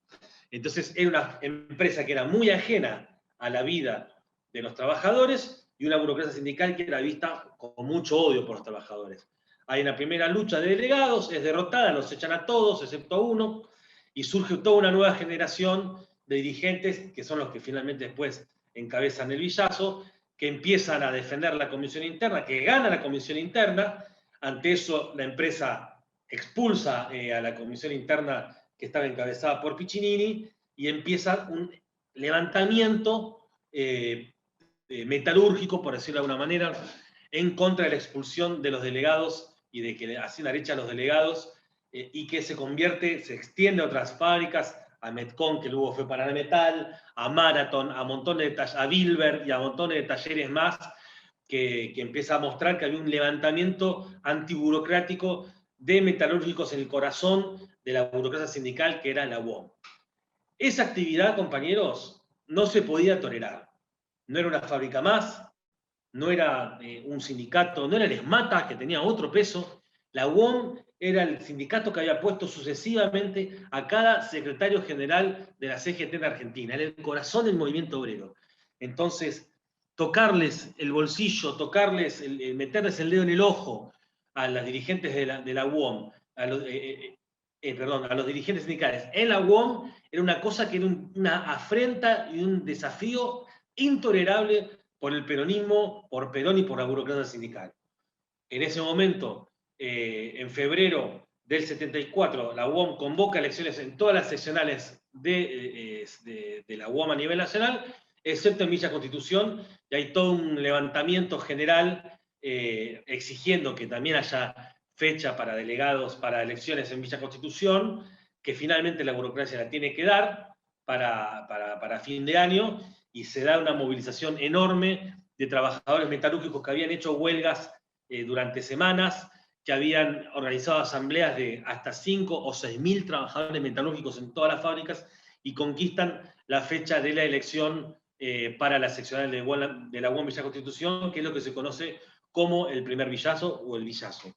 A: Entonces era una empresa que era muy ajena a la vida de los trabajadores y una burocracia sindical que era vista con mucho odio por los trabajadores. Hay una primera lucha de delegados, es derrotada, los echan a todos, excepto a uno, y surge toda una nueva generación de dirigentes, que son los que finalmente después encabezan el Villazo, que empiezan a defender la comisión interna, que gana la comisión interna. Ante eso, la empresa expulsa a la comisión interna que estaba encabezada por Piccinini, y empieza un levantamiento metalúrgico, por decirlo de alguna manera, en contra de la expulsión de los delegados y de que Ascindar echa a los delegados, y que se extiende a otras fábricas, a Metcon, que luego fue para Metal, a Marathon, a montones de a Bilber y a montones de talleres más, que empieza a mostrar que había un levantamiento antiburocrático de metalúrgicos en el corazón de la burocracia sindical, que era la UOM. Esa actividad, compañeros, no se podía tolerar. No era una fábrica más, no era un sindicato, no era el ESMATA, que tenía otro peso. La UOM era el sindicato que había puesto sucesivamente a cada secretario general de la CGT en Argentina, era el corazón del movimiento obrero. Entonces, tocarles el bolsillo, meterles el dedo en el ojo a los dirigentes de la UOM, a los dirigentes sindicales en la UOM, era una cosa que era una afrenta y un desafío intolerable por el peronismo, por Perón y por la burocracia sindical. En ese momento, en febrero del 74, la UOM convoca elecciones en todas las seccionales de la UOM a nivel nacional, excepto en Villa Constitución, y hay todo un levantamiento general exigiendo que también haya fecha para delegados, para elecciones en Villa Constitución, que finalmente la burocracia la tiene que dar para fin de año, y se da una movilización enorme de trabajadores metalúrgicos que habían hecho huelgas durante semanas, que habían organizado asambleas de hasta 5 o 6.000 trabajadores metalúrgicos en todas las fábricas, y conquistan la fecha de la elección para la seccional de la UOM Villa Constitución, que es lo que se conoce como el primer Villazo o el Villazo.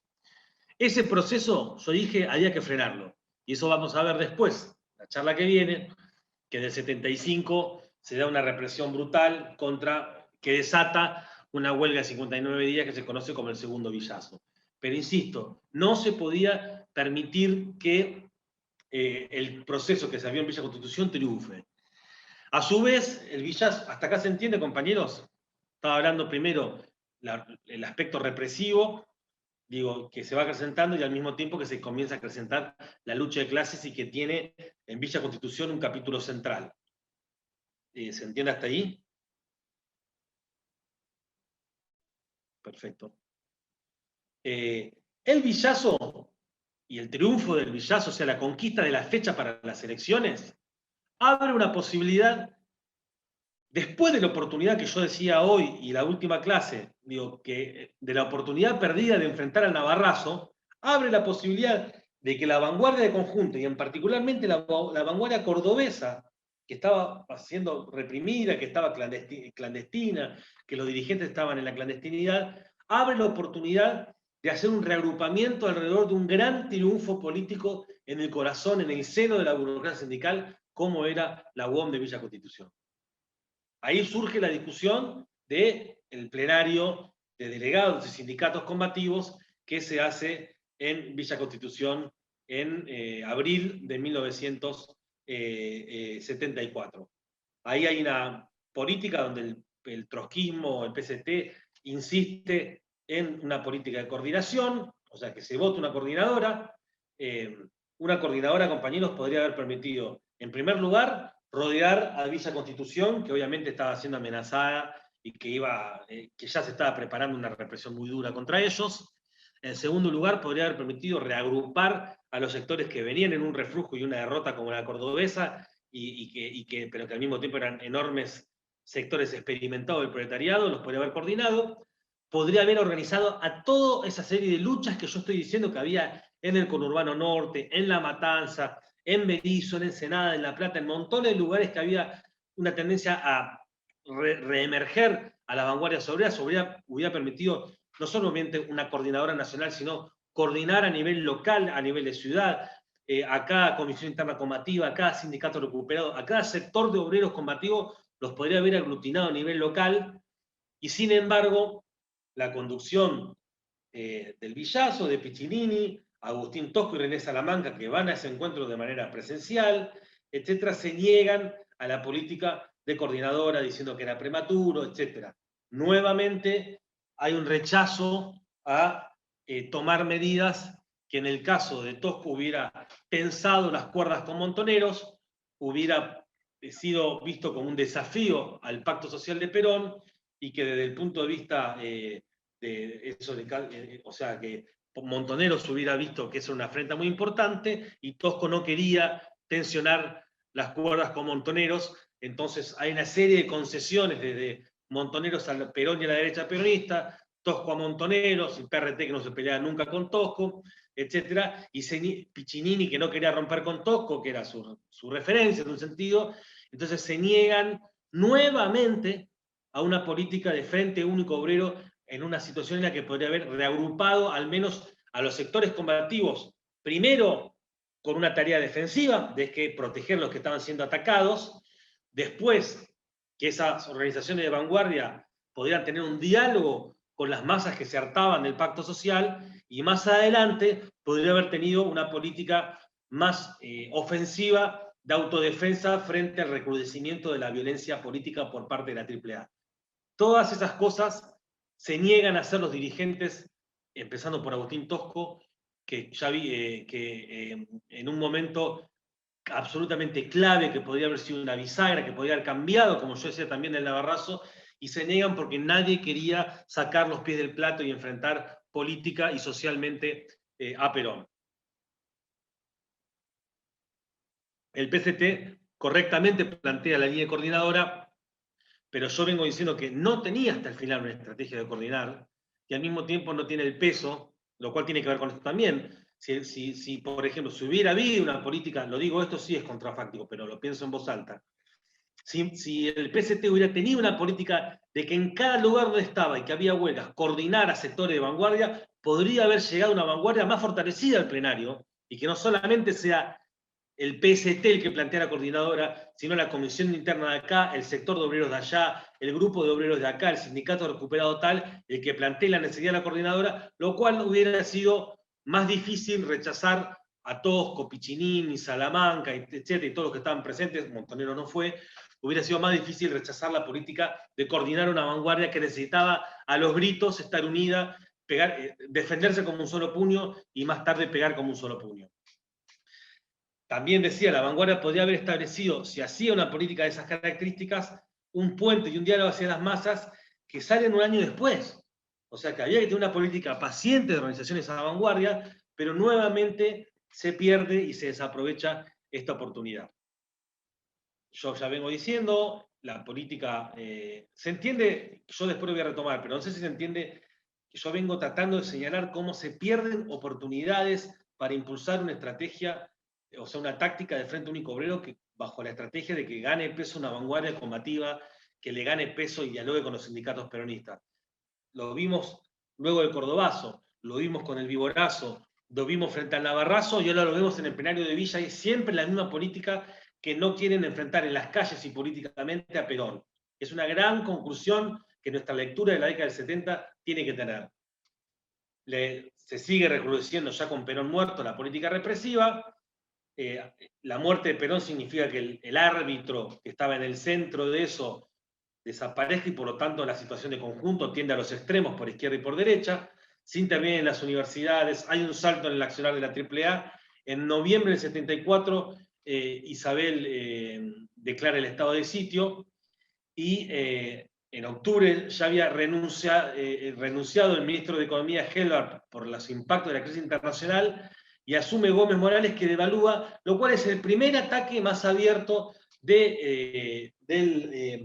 A: Ese proceso, yo dije, había que frenarlo. Y eso vamos a ver después, la charla que viene, que en el 75 se da una represión brutal que desata una huelga de 59 días que se conoce como el segundo Villazo. Pero insisto, no se podía permitir que el proceso que se había en Villa Constitución triunfe. A su vez, el Villazo, hasta acá se entiende, compañeros, estaba hablando primero el aspecto represivo, digo, que se va acrecentando y al mismo tiempo que se comienza a acrecentar la lucha de clases y que tiene en Villa Constitución un capítulo central. ¿Se entiende hasta ahí? Perfecto. El Villazo y el triunfo del Villazo, o sea, la conquista de la fecha para las elecciones, abre una posibilidad, después de la oportunidad que yo decía hoy y la última clase, digo, que de la oportunidad perdida de enfrentar al Navarrazo, abre la posibilidad de que la vanguardia de conjunto, y en particularmente la vanguardia cordobesa, que estaba siendo reprimida, que estaba clandestina, que los dirigentes estaban en la clandestinidad, abre la oportunidad de hacer un reagrupamiento alrededor de un gran triunfo político en el corazón, en el seno de la burocracia sindical, como era la UOM de Villa Constitución. Ahí surge la discusión del plenario de delegados de sindicatos combativos que se hace en Villa Constitución en abril de 1974. Ahí hay una política donde el trotskismo, el PCT, insiste en una política de coordinación, o sea, que se vote una coordinadora. Una coordinadora, compañeros, podría haber permitido, en primer lugar, rodear a Villa Constitución, que obviamente estaba siendo amenazada y que ya se estaba preparando una represión muy dura contra ellos. En segundo lugar, podría haber permitido reagrupar a los sectores que venían en un reflujo y una derrota como la cordobesa, pero que al mismo tiempo eran enormes sectores experimentados del proletariado, los podría haber coordinado. Podría haber organizado a toda esa serie de luchas que yo estoy diciendo que había en el conurbano norte, en La Matanza, en Berisso, en Ensenada, en La Plata, en montones de lugares que había una tendencia a reemerger a las vanguardias obreras, hubiera permitido no solamente una coordinadora nacional, sino coordinar a nivel local, a nivel de ciudad, a cada comisión interna combativa, a cada sindicato recuperado, a cada sector de obreros combativos, los podría haber aglutinado a nivel local, y sin embargo, la conducción del Villazo, de Piccinini, Agustín Tosco y René Salamanca, que van a ese encuentro de manera presencial, etcétera, se niegan a la política de coordinadora diciendo que era prematuro, etcétera. Nuevamente hay un rechazo a tomar medidas que en el caso de Tosco hubiera pensado las cuerdas con Montoneros, hubiera sido visto como un desafío al pacto social de Perón y que desde el punto de vista o sea, que Montoneros hubiera visto que eso era una afrenta muy importante y Tosco no quería tensionar las cuerdas con Montoneros, entonces hay una serie de concesiones desde Montoneros al Perón y a la derecha peronista, Tosco a Montoneros, y PRT que no se peleaba nunca con Tosco, etcétera, y Piccinini que no quería romper con Tosco, que era su referencia en un sentido, entonces se niegan nuevamente a una política de frente único obrero en una situación en la que podría haber reagrupado al menos a los sectores combativos, primero con una tarea defensiva, de que proteger a los que estaban siendo atacados, después que esas organizaciones de vanguardia podrían tener un diálogo con las masas que se hartaban del pacto social, y más adelante podría haber tenido una política más ofensiva de autodefensa frente al recrudecimiento de la violencia política por parte de la AAA. Todas esas cosas se niegan a hacer los dirigentes, empezando por Agustín Tosco, que ya vi que en un momento absolutamente clave, que podría haber sido una bisagra, que podría haber cambiado, como yo decía también del Navarrazo, y se niegan porque nadie quería sacar los pies del plato y enfrentar política y socialmente a Perón. El PCT correctamente plantea la línea coordinadora, pero yo vengo diciendo que no tenía hasta el final una estrategia de coordinar y al mismo tiempo no tiene el peso, lo cual tiene que ver con esto también. Si por ejemplo, si hubiera habido una política, lo digo, esto sí es contrafáctico, pero lo pienso en voz alta, si el PCT hubiera tenido una política de que en cada lugar donde estaba y que había huelgas, coordinar a sectores de vanguardia, podría haber llegado una vanguardia más fortalecida al plenario y que no solamente sea el PST el que plantea la coordinadora, sino la comisión interna de acá, el sector de obreros de allá, el grupo de obreros de acá, el sindicato recuperado tal, el que plantea la necesidad de la coordinadora, lo cual hubiera sido más difícil rechazar a Tosco, Piccinini, Salamanca, etcétera, y todos los que estaban presentes, Montonero no fue, hubiera sido más difícil rechazar la política de coordinar una vanguardia que necesitaba a los gritos, estar unida, defenderse como un solo puño y más tarde pegar como un solo puño. También decía, la vanguardia podría haber establecido, si hacía una política de esas características, un puente y un diálogo hacia las masas que salen un año después. O sea que había que tener una política paciente de organizaciones a la vanguardia, pero nuevamente se pierde y se desaprovecha esta oportunidad. Yo ya vengo diciendo, la política, se entiende, yo después lo voy a retomar, pero no sé si se entiende que yo vengo tratando de señalar cómo se pierden oportunidades para impulsar una estrategia, o sea, una táctica de Frente Único Obrero que, bajo la estrategia de que gane peso una vanguardia combativa, que le gane peso y dialogue con los sindicatos peronistas. Lo vimos luego del Cordobazo, lo vimos con el Viborazo, lo vimos frente al Navarrazo y ahora lo vemos en el plenario de Villa, y siempre la misma política que no quieren enfrentar en las calles y políticamente a Perón. Es una gran conclusión que nuestra lectura de la década del 70 tiene que tener. Se sigue recrudeciendo ya con Perón muerto la política represiva. La muerte de Perón significa que el árbitro que estaba en el centro de eso desaparezca y por lo tanto la situación de conjunto tiende a los extremos por izquierda y por derecha. Se interviene en las universidades, hay un salto en el accionar de la AAA. En noviembre del 74 Isabel declara el estado de sitio y en octubre ya había renunciado el ministro de Economía Helbert por los impactos de la crisis internacional y asume Gómez Morales, que devalúa, lo cual es el primer ataque más abierto del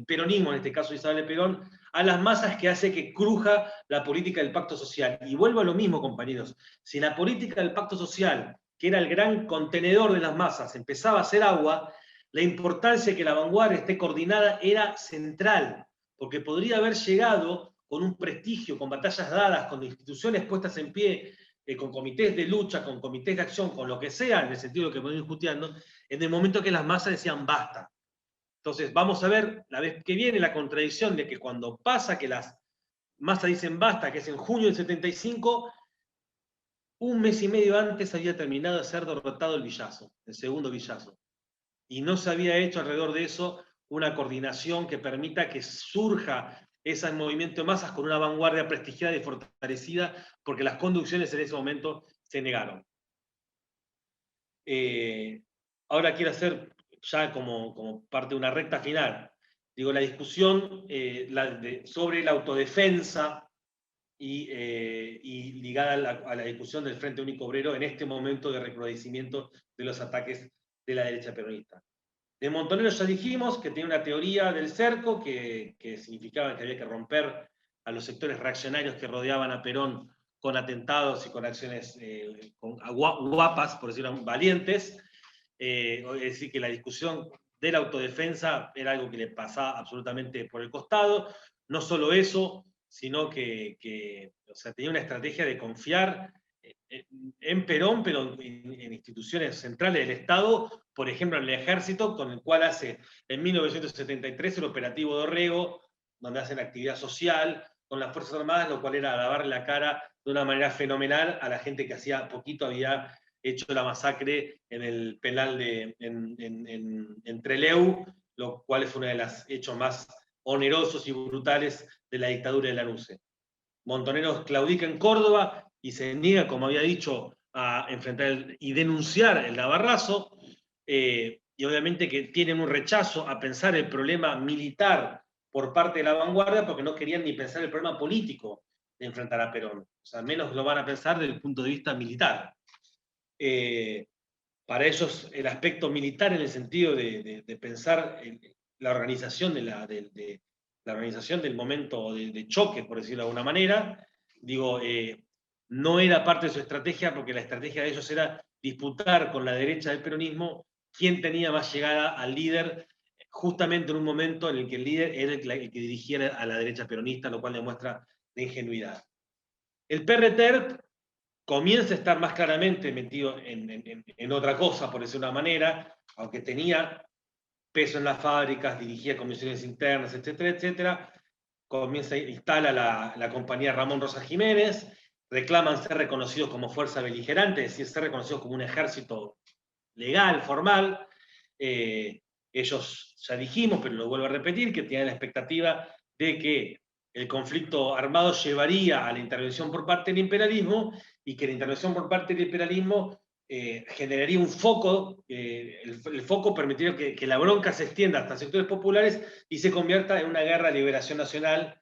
A: peronismo, en este caso Isabel Perón, a las masas, que hace que cruja la política del pacto social. Y vuelvo a lo mismo, compañeros, si la política del pacto social, que era el gran contenedor de las masas, empezaba a hacer agua, la importancia de que la vanguardia esté coordinada era central, porque podría haber llegado con un prestigio, con batallas dadas, con instituciones puestas en pie, con comités de lucha, con comités de acción, con lo que sea, en el sentido de lo que podemos ir discutiendo, en el momento que las masas decían basta. Entonces vamos a ver la vez que viene la contradicción de que cuando pasa que las masas dicen basta, que es en junio del 75, un mes y medio antes había terminado de ser derrotado el Villazo, el segundo Villazo. Y no se había hecho alrededor de eso una coordinación que permita que surja ese movimiento de masas con una vanguardia prestigiada y fortalecida, porque las conducciones en ese momento se negaron. Ahora quiero hacer, ya como parte de una recta final, digo, la discusión sobre la autodefensa y ligada a la discusión del Frente Único Obrero en este momento de recrudecimiento de los ataques de la derecha peronista. De Montonero ya dijimos que tenía una teoría del cerco que significaba que había que romper a los sectores reaccionarios que rodeaban a Perón con atentados y con acciones guapas, por decirlo, valientes. Es decir, que la discusión de la autodefensa era algo que le pasaba absolutamente por el costado. No solo eso, sino que o sea, tenía una estrategia de confiar en Perón, pero en instituciones centrales del Estado, por ejemplo en el Ejército, con el cual hace en 1973 el operativo Dorrego, donde hacen actividad social con las Fuerzas Armadas, lo cual era lavarle la cara de una manera fenomenal a la gente que hacía poquito había hecho la masacre en el penal en Trelew, lo cual fue uno de los hechos más onerosos y brutales de la dictadura de Lanusse. Montoneros claudica en Córdoba y se niega, como había dicho, a enfrentar y denunciar el Navarrazo, y obviamente que tienen un rechazo a pensar el problema militar por parte de la vanguardia, porque no querían ni pensar el problema político de enfrentar a Perón. O sea, menos lo van a pensar desde el punto de vista militar. Para ellos el aspecto militar en el sentido de pensar la organización la organización del momento de choque, por decirlo de alguna manera, digo, no era parte de su estrategia, porque la estrategia de ellos era disputar con la derecha del peronismo quién tenía más llegada al líder, justamente en un momento en el que el líder era el que dirigiera a la derecha peronista, lo cual demuestra la ingenuidad. El PRT comienza a estar más claramente metido en otra cosa, por decirlo de una manera, aunque tenía peso en las fábricas, dirigía comisiones internas, etcétera, etcétera. Instala la compañía Ramón Rosa Jiménez, reclaman ser reconocidos como fuerza beligerante, es decir, ser reconocidos como un ejército legal, formal. Ellos, ya dijimos, pero lo vuelvo a repetir, que tienen la expectativa de que el conflicto armado llevaría a la intervención por parte del imperialismo, y que la intervención por parte del imperialismo generaría un foco, el foco permitiría que la bronca se extienda hasta sectores populares y se convierta en una guerra de liberación nacional,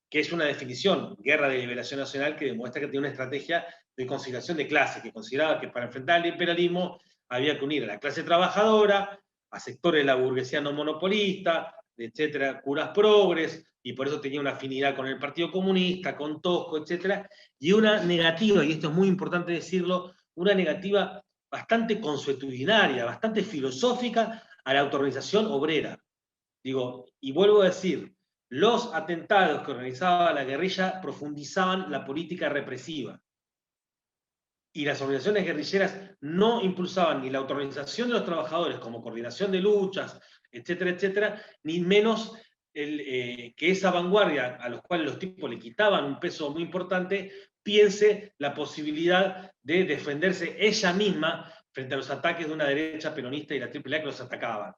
A: que es una definición, guerra de liberación nacional, que demuestra que tiene una estrategia de conciliación de clases, que consideraba que para enfrentar al imperialismo había que unir a la clase trabajadora, a sectores de la burguesía no monopolista, etcétera, curas progres, y por eso tenía una afinidad con el Partido Comunista, con Tosco, etcétera, y una negativa, y esto es muy importante decirlo, una negativa bastante consuetudinaria, bastante filosófica a la autorganización obrera. Digo, y vuelvo a decir, los atentados que organizaba la guerrilla profundizaban la política represiva. Y las organizaciones guerrilleras no impulsaban ni la autorganización de los trabajadores como coordinación de luchas, etcétera, etcétera, ni menos que esa vanguardia a los cuales los tipos le quitaban un peso muy importante, piense la posibilidad de defenderse ella misma frente a los ataques de una derecha peronista y la AAA que los atacaban.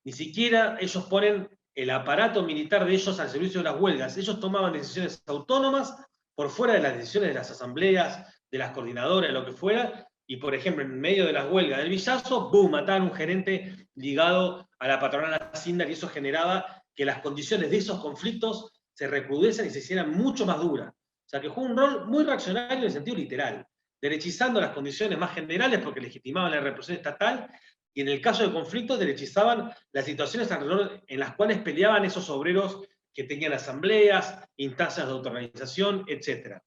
A: Ni siquiera ellos ponen el aparato militar de ellos al servicio de las huelgas. Ellos tomaban decisiones autónomas por fuera de las decisiones de las asambleas, de las coordinadoras, de lo que fuera, y por ejemplo, en medio de las huelgas del Villazo, ¡boom!, mataban a un gerente ligado a la patronal Hacienda, y eso generaba que las condiciones de esos conflictos se recrudecen y se hicieran mucho más duras. O sea que jugó un rol muy reaccionario en el sentido literal, derechizando las condiciones más generales porque legitimaban la represión estatal, y en el caso de conflictos derechizaban las situaciones alrededor en las cuales peleaban esos obreros que tenían asambleas, instancias de autoorganización, etc.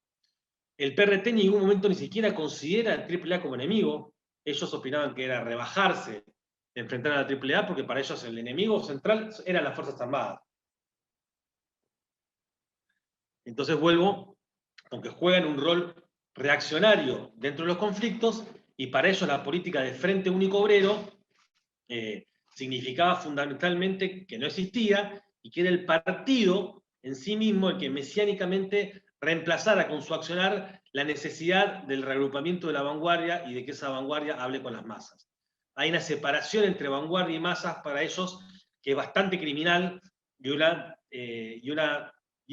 A: El PRT en ningún momento ni siquiera considera al AAA como enemigo. Ellos opinaban que era rebajarse, enfrentar a la AAA, porque para ellos el enemigo central eran las Fuerzas Armadas. Entonces vuelvo, aunque juegan un rol reaccionario dentro de los conflictos, y para ellos la política de Frente Único Obrero significaba fundamentalmente que no existía, y que era el partido en sí mismo el que mesiánicamente reemplazara con su accionar la necesidad del reagrupamiento de la vanguardia y de que esa vanguardia hable con las masas. Hay una separación entre vanguardia y masas para ellos que es bastante criminal, y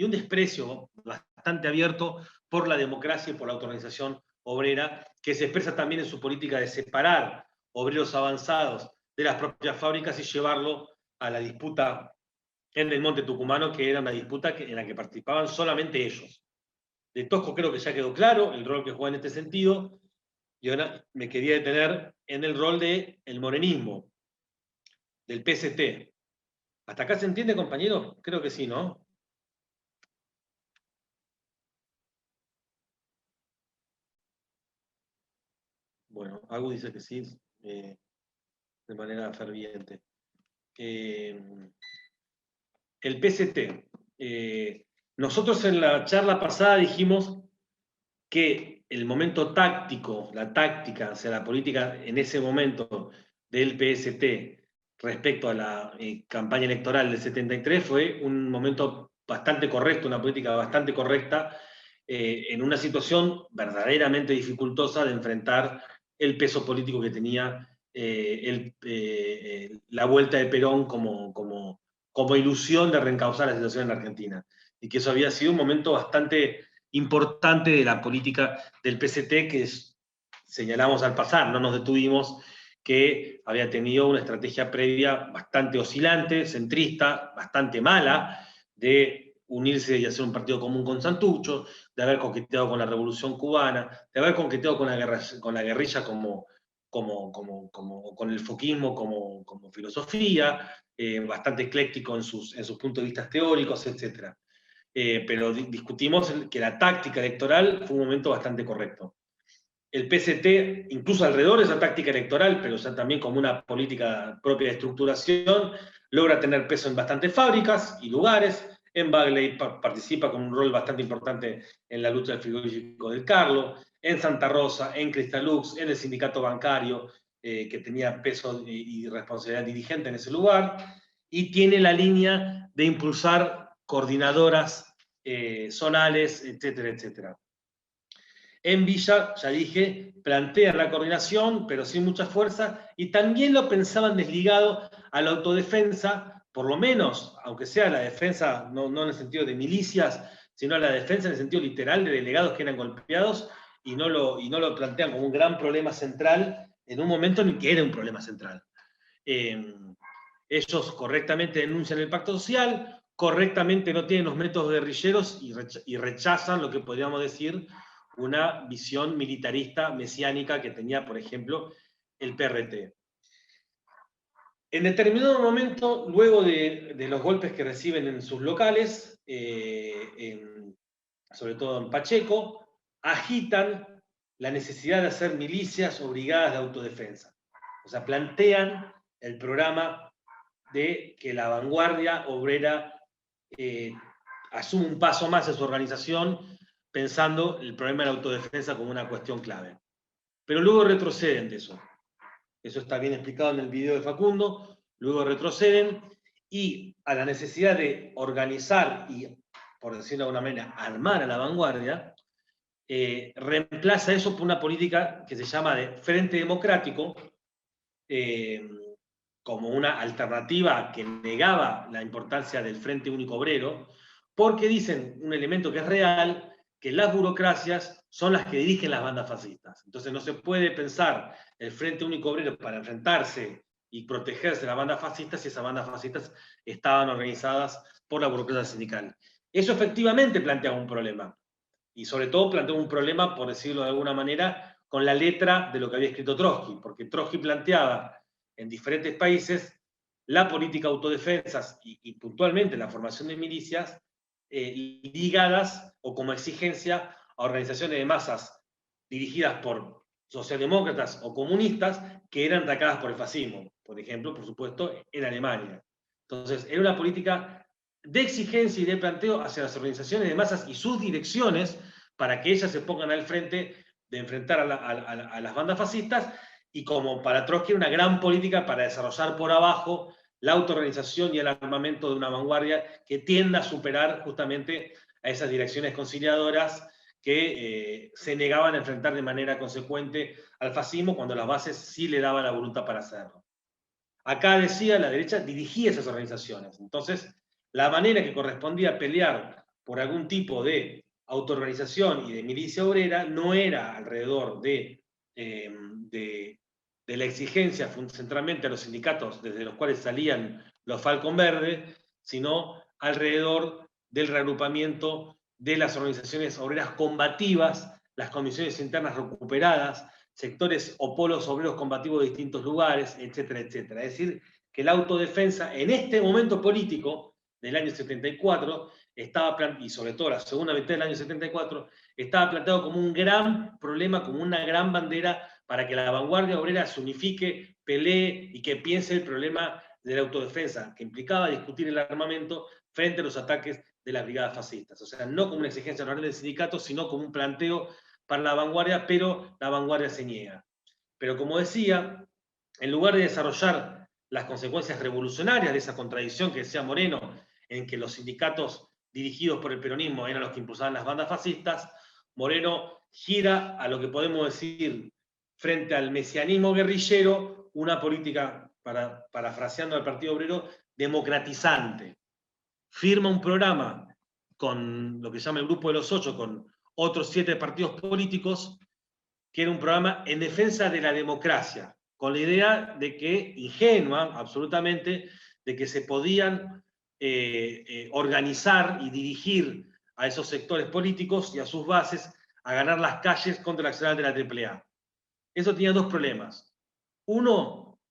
A: un desprecio bastante abierto por la democracia y por la autorganización obrera, que se expresa también en su política de separar obreros avanzados de las propias fábricas y llevarlo a la disputa en el Monte Tucumano, que era una disputa en la que participaban solamente ellos. De Tosco creo que ya quedó claro el rol que juega en este sentido, y ahora me quería detener en el rol del morenismo, del PST. ¿Hasta acá se entiende, compañero? Creo que sí, ¿no? Bueno, Agu dice que sí, de manera ferviente. El PST. Nosotros en la charla pasada dijimos que el momento táctico, la táctica, o sea, la política en ese momento del PST respecto a la campaña electoral del 73 fue un momento bastante correcto, una política bastante correcta, en una situación verdaderamente dificultosa de enfrentar el peso político que tenía la vuelta de Perón como ilusión de reencauzar la situación en la Argentina. Y que eso había sido un momento bastante importante de la política del PST, que señalamos al pasar, no nos detuvimos, que había tenido una estrategia previa bastante oscilante, centrista, bastante mala, de unirse y hacer un partido común con Santucho, de haber coqueteado con la Revolución Cubana, de haber coqueteado con la guerrilla con el foquismo como filosofía, bastante ecléctico en sus puntos de vista teóricos, etc. Pero discutimos que la táctica electoral fue un momento bastante correcto. El PST, incluso alrededor de esa táctica electoral, pero también como una política propia de estructuración, logra tener peso en bastantes fábricas y lugares. En Bagley participa con un rol bastante importante en la lucha del frigorífico del Carlo, en Santa Rosa, en Cristalux, en el sindicato bancario, que tenía peso y responsabilidad dirigente en ese lugar, y tiene la línea de impulsar coordinadoras zonales, etcétera, etcétera. En Villa, ya dije, plantean la coordinación, pero sin mucha fuerza, y también lo pensaban desligado a la autodefensa por lo menos, aunque sea la defensa, no en el sentido de milicias, sino la defensa en el sentido literal de delegados que eran golpeados, y no lo plantean como un gran problema central en un momento en el que era un problema central. Ellos correctamente denuncian el pacto social, correctamente no tienen los métodos guerrilleros y rechazan lo que podríamos decir una visión militarista mesiánica que tenía, por ejemplo, el PRT. En determinado momento, luego de los golpes que reciben en sus locales, sobre todo en Pacheco, agitan la necesidad de hacer milicias o brigadas de autodefensa. O sea, plantean el programa de que la vanguardia obrera asume un paso más en su organización, pensando el problema de la autodefensa como una cuestión clave. Pero luego retroceden de eso. Eso está bien explicado en el video de Facundo. Luego retroceden y a la necesidad de organizar y, por decirlo de alguna manera, armar a la vanguardia, reemplaza eso por una política que se llama de Frente Democrático, como una alternativa que negaba la importancia del Frente Único Obrero, porque dicen un elemento que es real, que las burocracias son las que dirigen las bandas fascistas. Entonces no se puede pensar el Frente Único Obrero para enfrentarse y protegerse de las bandas fascistas si esas bandas fascistas estaban organizadas por la burocracia sindical. Eso efectivamente plantea un problema. Y sobre todo plantea un problema, por decirlo de alguna manera, con la letra de lo que había escrito Trotsky, porque Trotsky planteaba en diferentes países la política de autodefensas y puntualmente la formación de milicias ligadas o como exigencia a organizaciones de masas dirigidas por socialdemócratas o comunistas que eran atacadas por el fascismo, por ejemplo, por supuesto, en Alemania. Entonces, era una política de exigencia y de planteo hacia las organizaciones de masas y sus direcciones para que ellas se pongan al frente de enfrentar a las bandas fascistas, y como para Trotsky una gran política para desarrollar por abajo la autoorganización y el armamento de una vanguardia que tienda a superar justamente a esas direcciones conciliadoras que se negaban a enfrentar de manera consecuente al fascismo cuando las bases sí le daban la voluntad para hacerlo. Acá decía, la derecha dirigía esas organizaciones. Entonces, la manera que correspondía pelear por algún tipo de autoorganización y de milicia obrera no era alrededor de la exigencia centralmente a los sindicatos desde los cuales salían los Falcon Verde, sino alrededor del reagrupamiento de las organizaciones obreras combativas, las comisiones internas recuperadas, sectores o polos obreros combativos de distintos lugares, etcétera, etcétera. Es decir, que la autodefensa en este momento político del año 74 estaba, y sobre todo la segunda mitad del año 74, estaba planteado como un gran problema, como una gran bandera para que la vanguardia obrera se unifique, pelee y que piense el problema de la autodefensa, que implicaba discutir el armamento frente a los ataques de las brigadas fascistas. O sea, no como una exigencia normal del sindicato, sino como un planteo para la vanguardia, pero la vanguardia se niega. Pero como decía, en lugar de desarrollar las consecuencias revolucionarias de esa contradicción que decía Moreno, en que los sindicatos dirigidos por el peronismo eran los que impulsaban las bandas fascistas, Moreno gira a lo que podemos decir frente al mesianismo guerrillero, una política, parafraseando al Partido Obrero, democratizante. Firma un programa con lo que se llama el Grupo de los Ocho, con otros 7 partidos políticos, que era un programa en defensa de la democracia, con la idea de que, ingenua absolutamente, de que se podían organizar y dirigir a esos sectores políticos y a sus bases a ganar las calles contra el accionar de la AAA. Eso tenía 2 problemas. Uno,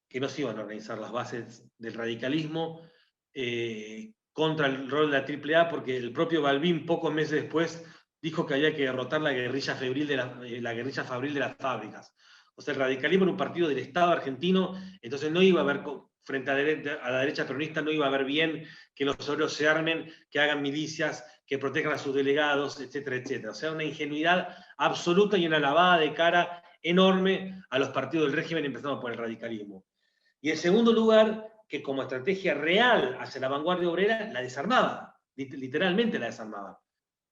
A: que no se iban a organizar las bases del radicalismo contra el rol de la AAA, porque el propio Balbín, pocos meses después, dijo que había que derrotar la guerrilla febril de las fábricas. O sea, el radicalismo era un partido del Estado argentino, entonces no iba a haber, frente a la derecha peronista, no iba a haber bien que los obreros se armen, que hagan milicias, que protejan a sus delegados, etcétera, etcétera. O sea, una ingenuidad absoluta y una lavada de cara enorme a los partidos del régimen, empezando por el radicalismo. Y en segundo lugar, que como estrategia real hacia la vanguardia obrera, la desarmaba, literalmente la desarmaba.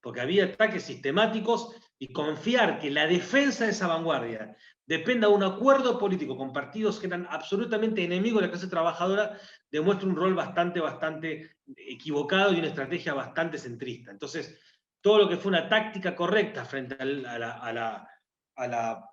A: porque había ataques sistemáticos, y confiar que la defensa de esa vanguardia dependa de un acuerdo político con partidos que eran absolutamente enemigos de la clase trabajadora, demuestra un rol bastante equivocado y una estrategia bastante centrista. Entonces, todo lo que fue una táctica correcta frente a la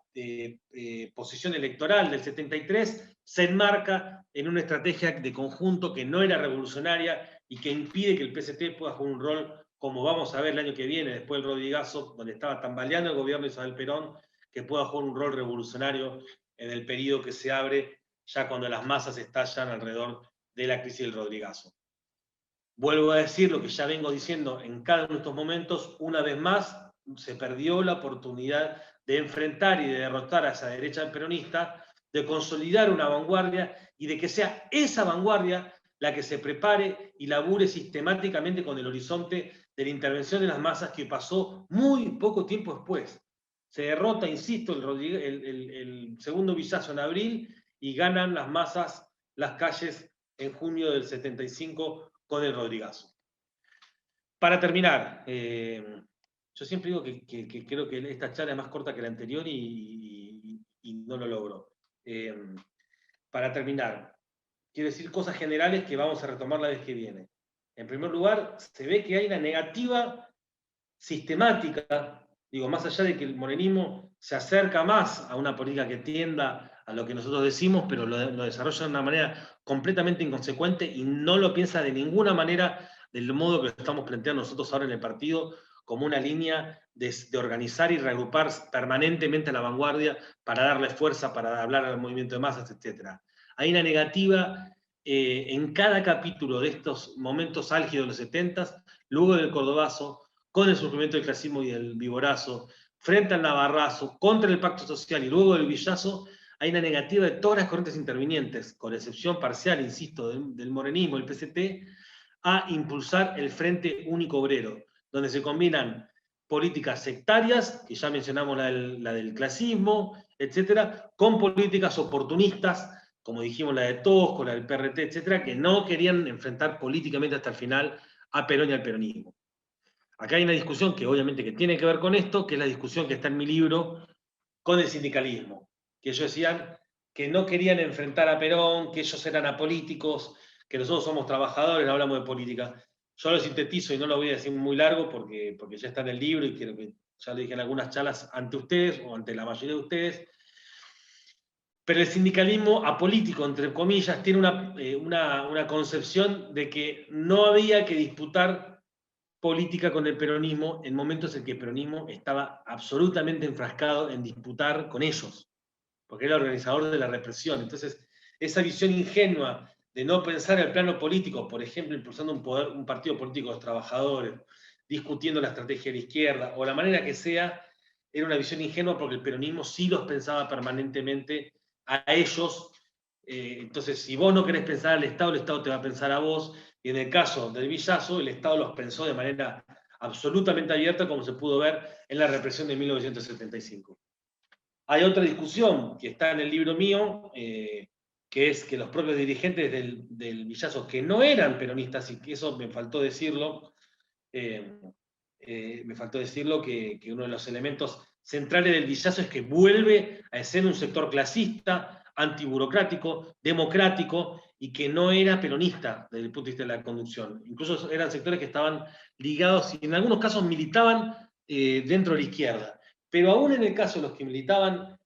A: posición electoral del 73 se enmarca en una estrategia de conjunto que no era revolucionaria y que impide que el PST pueda jugar un rol, como vamos a ver el año que viene, después del Rodigazo, donde estaba tambaleando el gobierno de Isabel Perón, que pueda jugar un rol revolucionario en el periodo que se abre ya cuando las masas estallan alrededor de la crisis del Rodrigazo. Vuelvo a decir lo que ya vengo diciendo en cada uno de estos momentos, una vez más se perdió la oportunidad de enfrentar y de derrotar a esa derecha peronista, de consolidar una vanguardia y de que sea esa vanguardia la que se prepare y labure sistemáticamente con el horizonte de la intervención de las masas, que pasó muy poco tiempo después. Se derrota, insisto, el segundo Villazo en abril y ganan las masas las calles en junio del 75 con el Rodrigazo. Para terminar, yo siempre digo que creo que esta charla es más corta que la anterior y no lo logro. Para terminar, quiero decir cosas generales que vamos a retomar la vez que viene. En primer lugar, se ve que hay una negativa sistemática, digo, más allá de que el morenismo se acerca más a una política que tienda a lo que nosotros decimos, pero lo desarrolla de una manera completamente inconsecuente y no lo piensa de ninguna manera del modo que lo estamos planteando nosotros ahora en el partido, como una línea de organizar y reagrupar permanentemente a la vanguardia para darle fuerza, para hablar al movimiento de masas, etc. Hay una negativa en cada capítulo de estos momentos álgidos de los 70, luego del Cordobazo, con el surgimiento del clasismo y del viborazo, frente al navarrazo, contra el pacto social y luego del villazo, hay una negativa de todas las corrientes intervinientes, con excepción parcial, insisto, del morenismo, el PCT, a impulsar el Frente Único Obrero, donde se combinan políticas sectarias, que ya mencionamos la del clasismo, etcétera, con políticas oportunistas, como dijimos la de Tosco, la del PRT, etcétera, que no querían enfrentar políticamente hasta el final a Perón y al peronismo. Acá hay una discusión que obviamente que tiene que ver con esto, que es la discusión que está en mi libro con el sindicalismo, que ellos decían que no querían enfrentar a Perón, que ellos eran apolíticos, que nosotros somos trabajadores, no hablamos de política. Yo lo sintetizo y no lo voy a decir muy largo porque ya está en el libro y creo que ya lo dije en algunas charlas ante ustedes o ante la mayoría de ustedes. Pero el sindicalismo apolítico, entre comillas, tiene una concepción de que no había que disputar política con el peronismo en momentos en que el peronismo estaba absolutamente enfrascado en disputar con ellos, porque era el organizador de la represión. Entonces, esa visión ingenua de no pensar el plano político, por ejemplo, impulsando un partido político de los trabajadores, discutiendo la estrategia de la izquierda, o la manera que sea, era una visión ingenua porque el peronismo sí los pensaba permanentemente a ellos. Entonces, si vos no querés pensar al Estado, el Estado te va a pensar a vos, y en el caso del Villazo, el Estado los pensó de manera absolutamente abierta, como se pudo ver en la represión de 1975. Hay otra discusión que está en el libro mío, que es que los propios dirigentes del Villazo, que no eran peronistas, y que eso me faltó decirlo, que uno de los elementos centrales del Villazo es que vuelve a ser un sector clasista, antiburocrático, democrático, y que no era peronista desde el punto de vista de la conducción. Incluso eran sectores que estaban ligados y en algunos casos militaban dentro de la izquierda. Pero aún en el caso de los que militaban,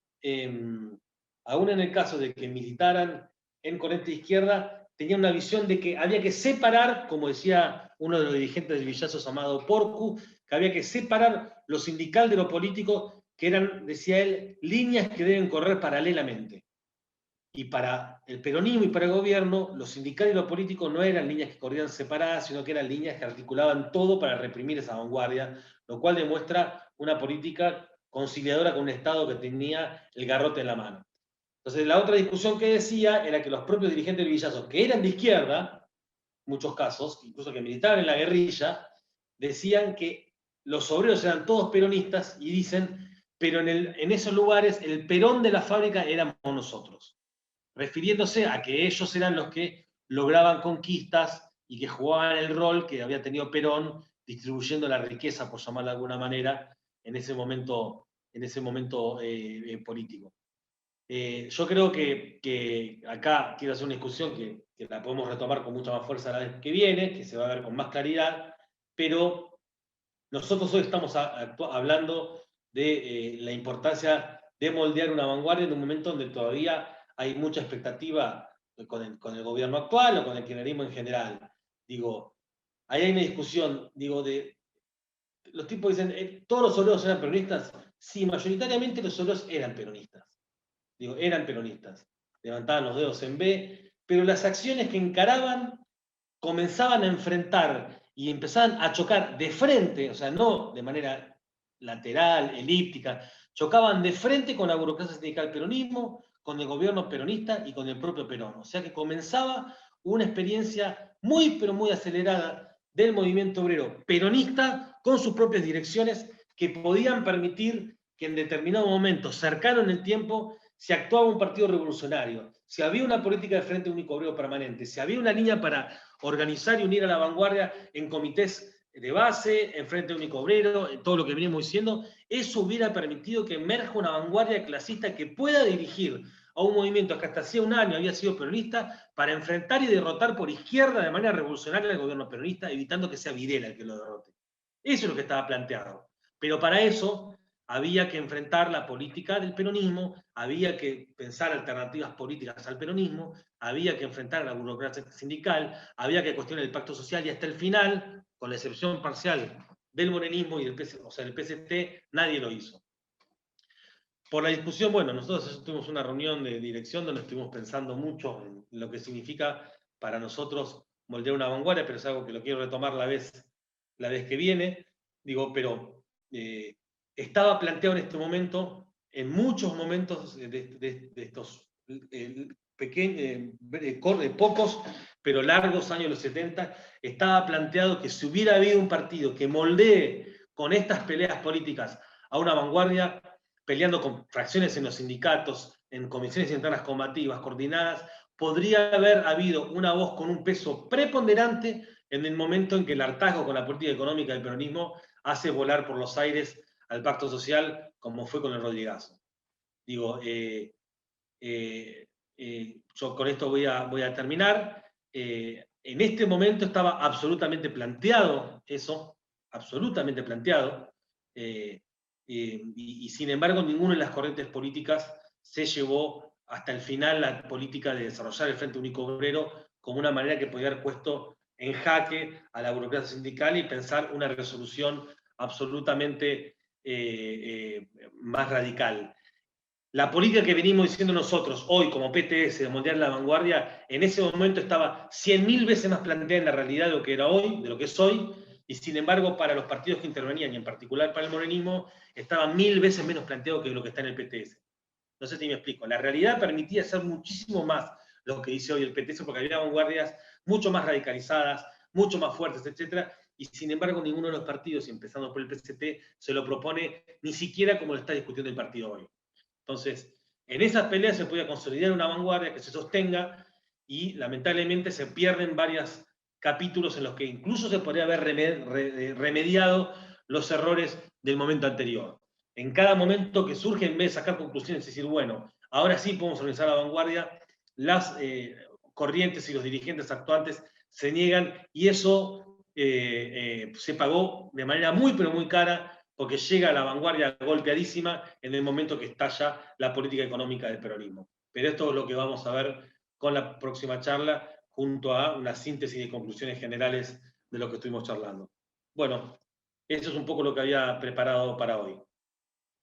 A: aún en el caso de que militaran en corriente izquierda, tenía una visión de que había que separar, como decía uno de los dirigentes del Villazo llamado Porcu, que había que separar lo sindical de lo político, que eran, decía él, líneas que deben correr paralelamente. Y para el peronismo y para el gobierno, lo sindical y lo político no eran líneas que corrían separadas, sino que eran líneas que articulaban todo para reprimir esa vanguardia, lo cual demuestra una política conciliadora con un Estado que tenía el garrote en la mano. Entonces, la otra discusión que decía era que los propios dirigentes del Villazo, que eran de izquierda, en muchos casos, incluso que militaban en la guerrilla, decían que los obreros eran todos peronistas y dicen, pero en esos lugares el Perón de la fábrica éramos nosotros, refiriéndose a que ellos eran los que lograban conquistas y que jugaban el rol que había tenido Perón distribuyendo la riqueza, por llamarla de alguna manera, en ese momento político. Yo creo que acá quiero hacer una discusión que la podemos retomar con mucha más fuerza la vez que viene, que se va a ver con más claridad, pero nosotros hoy estamos hablando de la importancia de moldear una vanguardia en un momento donde todavía hay mucha expectativa con el gobierno actual o con el kirchnerismo en general. Digo, ahí hay una discusión, digo, de los tipos dicen, ¿todos los obreros eran peronistas? Sí, mayoritariamente los obreros eran peronistas. Digo, eran peronistas. Levantaban los dedos en B, pero las acciones que encaraban comenzaban a enfrentar y empezaban a chocar de frente, o sea, no de manera lateral, elíptica, chocaban de frente con la burocracia sindical del peronismo, con el gobierno peronista y con el propio Perón. O sea que comenzaba una experiencia muy, pero muy acelerada del movimiento obrero peronista con sus propias direcciones que podían permitir que en determinado momento, cercano en el tiempo, si actuaba un partido revolucionario, si había una política de Frente Único Obrero permanente, si había una línea para organizar y unir a la vanguardia en comités de base, en Frente Único Obrero, en todo lo que venimos diciendo, eso hubiera permitido que emerja una vanguardia clasista que pueda dirigir a un movimiento que hasta hacía un año había sido peronista para enfrentar y derrotar por izquierda de manera revolucionaria al gobierno peronista, evitando que sea Videla el que lo derrote. Eso es lo que estaba planteado. Pero para eso había que enfrentar la política del peronismo, había que pensar alternativas políticas al peronismo, había que enfrentar a la burocracia sindical, había que cuestionar el pacto social y hasta el final, con la excepción parcial del morenismo y del PCT, nadie lo hizo. Por la discusión, bueno, nosotros tuvimos una reunión de dirección donde estuvimos pensando mucho en lo que significa para nosotros moldear una vanguardia, pero es algo que lo quiero retomar la vez que viene. Digo, pero estaba planteado en este momento, en muchos momentos de estos pocos pero largos años de los 70, estaba planteado que si hubiera habido un partido que moldee con estas peleas políticas a una vanguardia, peleando con fracciones en los sindicatos, en comisiones internas combativas, coordinadas, podría haber habido una voz con un peso preponderante en el momento en que el hartazgo con la política económica del peronismo hace volar por los aires al pacto social, como fue con el Rodrigazo. Digo, yo con esto voy a terminar. En este momento estaba absolutamente planteado eso, absolutamente planteado, y sin embargo ninguna de las corrientes políticas se llevó hasta el final la política de desarrollar el Frente Único Obrero como una manera que podía haber puesto en jaque a la burocracia sindical y pensar una resolución absolutamente más radical. La política que venimos diciendo nosotros hoy como PTS de moldear la vanguardia, en ese momento estaba 100.000 veces más planteada en la realidad de lo que era hoy, de lo que es hoy, y sin embargo para los partidos que intervenían, y en particular para el morenismo, estaba 1000 veces menos planteado que lo que está en el PTS. No sé si me explico. La realidad permitía hacer muchísimo más lo que dice hoy el PTS, porque había vanguardias mucho más radicalizadas, mucho más fuertes, etc. Y sin embargo ninguno de los partidos, empezando por el PCT, se lo propone ni siquiera como lo está discutiendo el partido hoy. Entonces, en esas peleas se puede consolidar una vanguardia que se sostenga y lamentablemente se pierden varios capítulos en los que incluso se podría haber remediado los errores del momento anterior. En cada momento que surge, en vez de sacar conclusiones y decir, bueno, ahora sí podemos organizar la vanguardia, las corrientes y los dirigentes actuantes se niegan y eso se pagó de manera muy, pero muy cara porque llega a la vanguardia golpeadísima en el momento que estalla la política económica del peronismo. Pero esto es lo que vamos a ver con la próxima charla, junto a una síntesis de conclusiones generales de lo que estuvimos charlando. Bueno, eso es un poco lo que había preparado para hoy.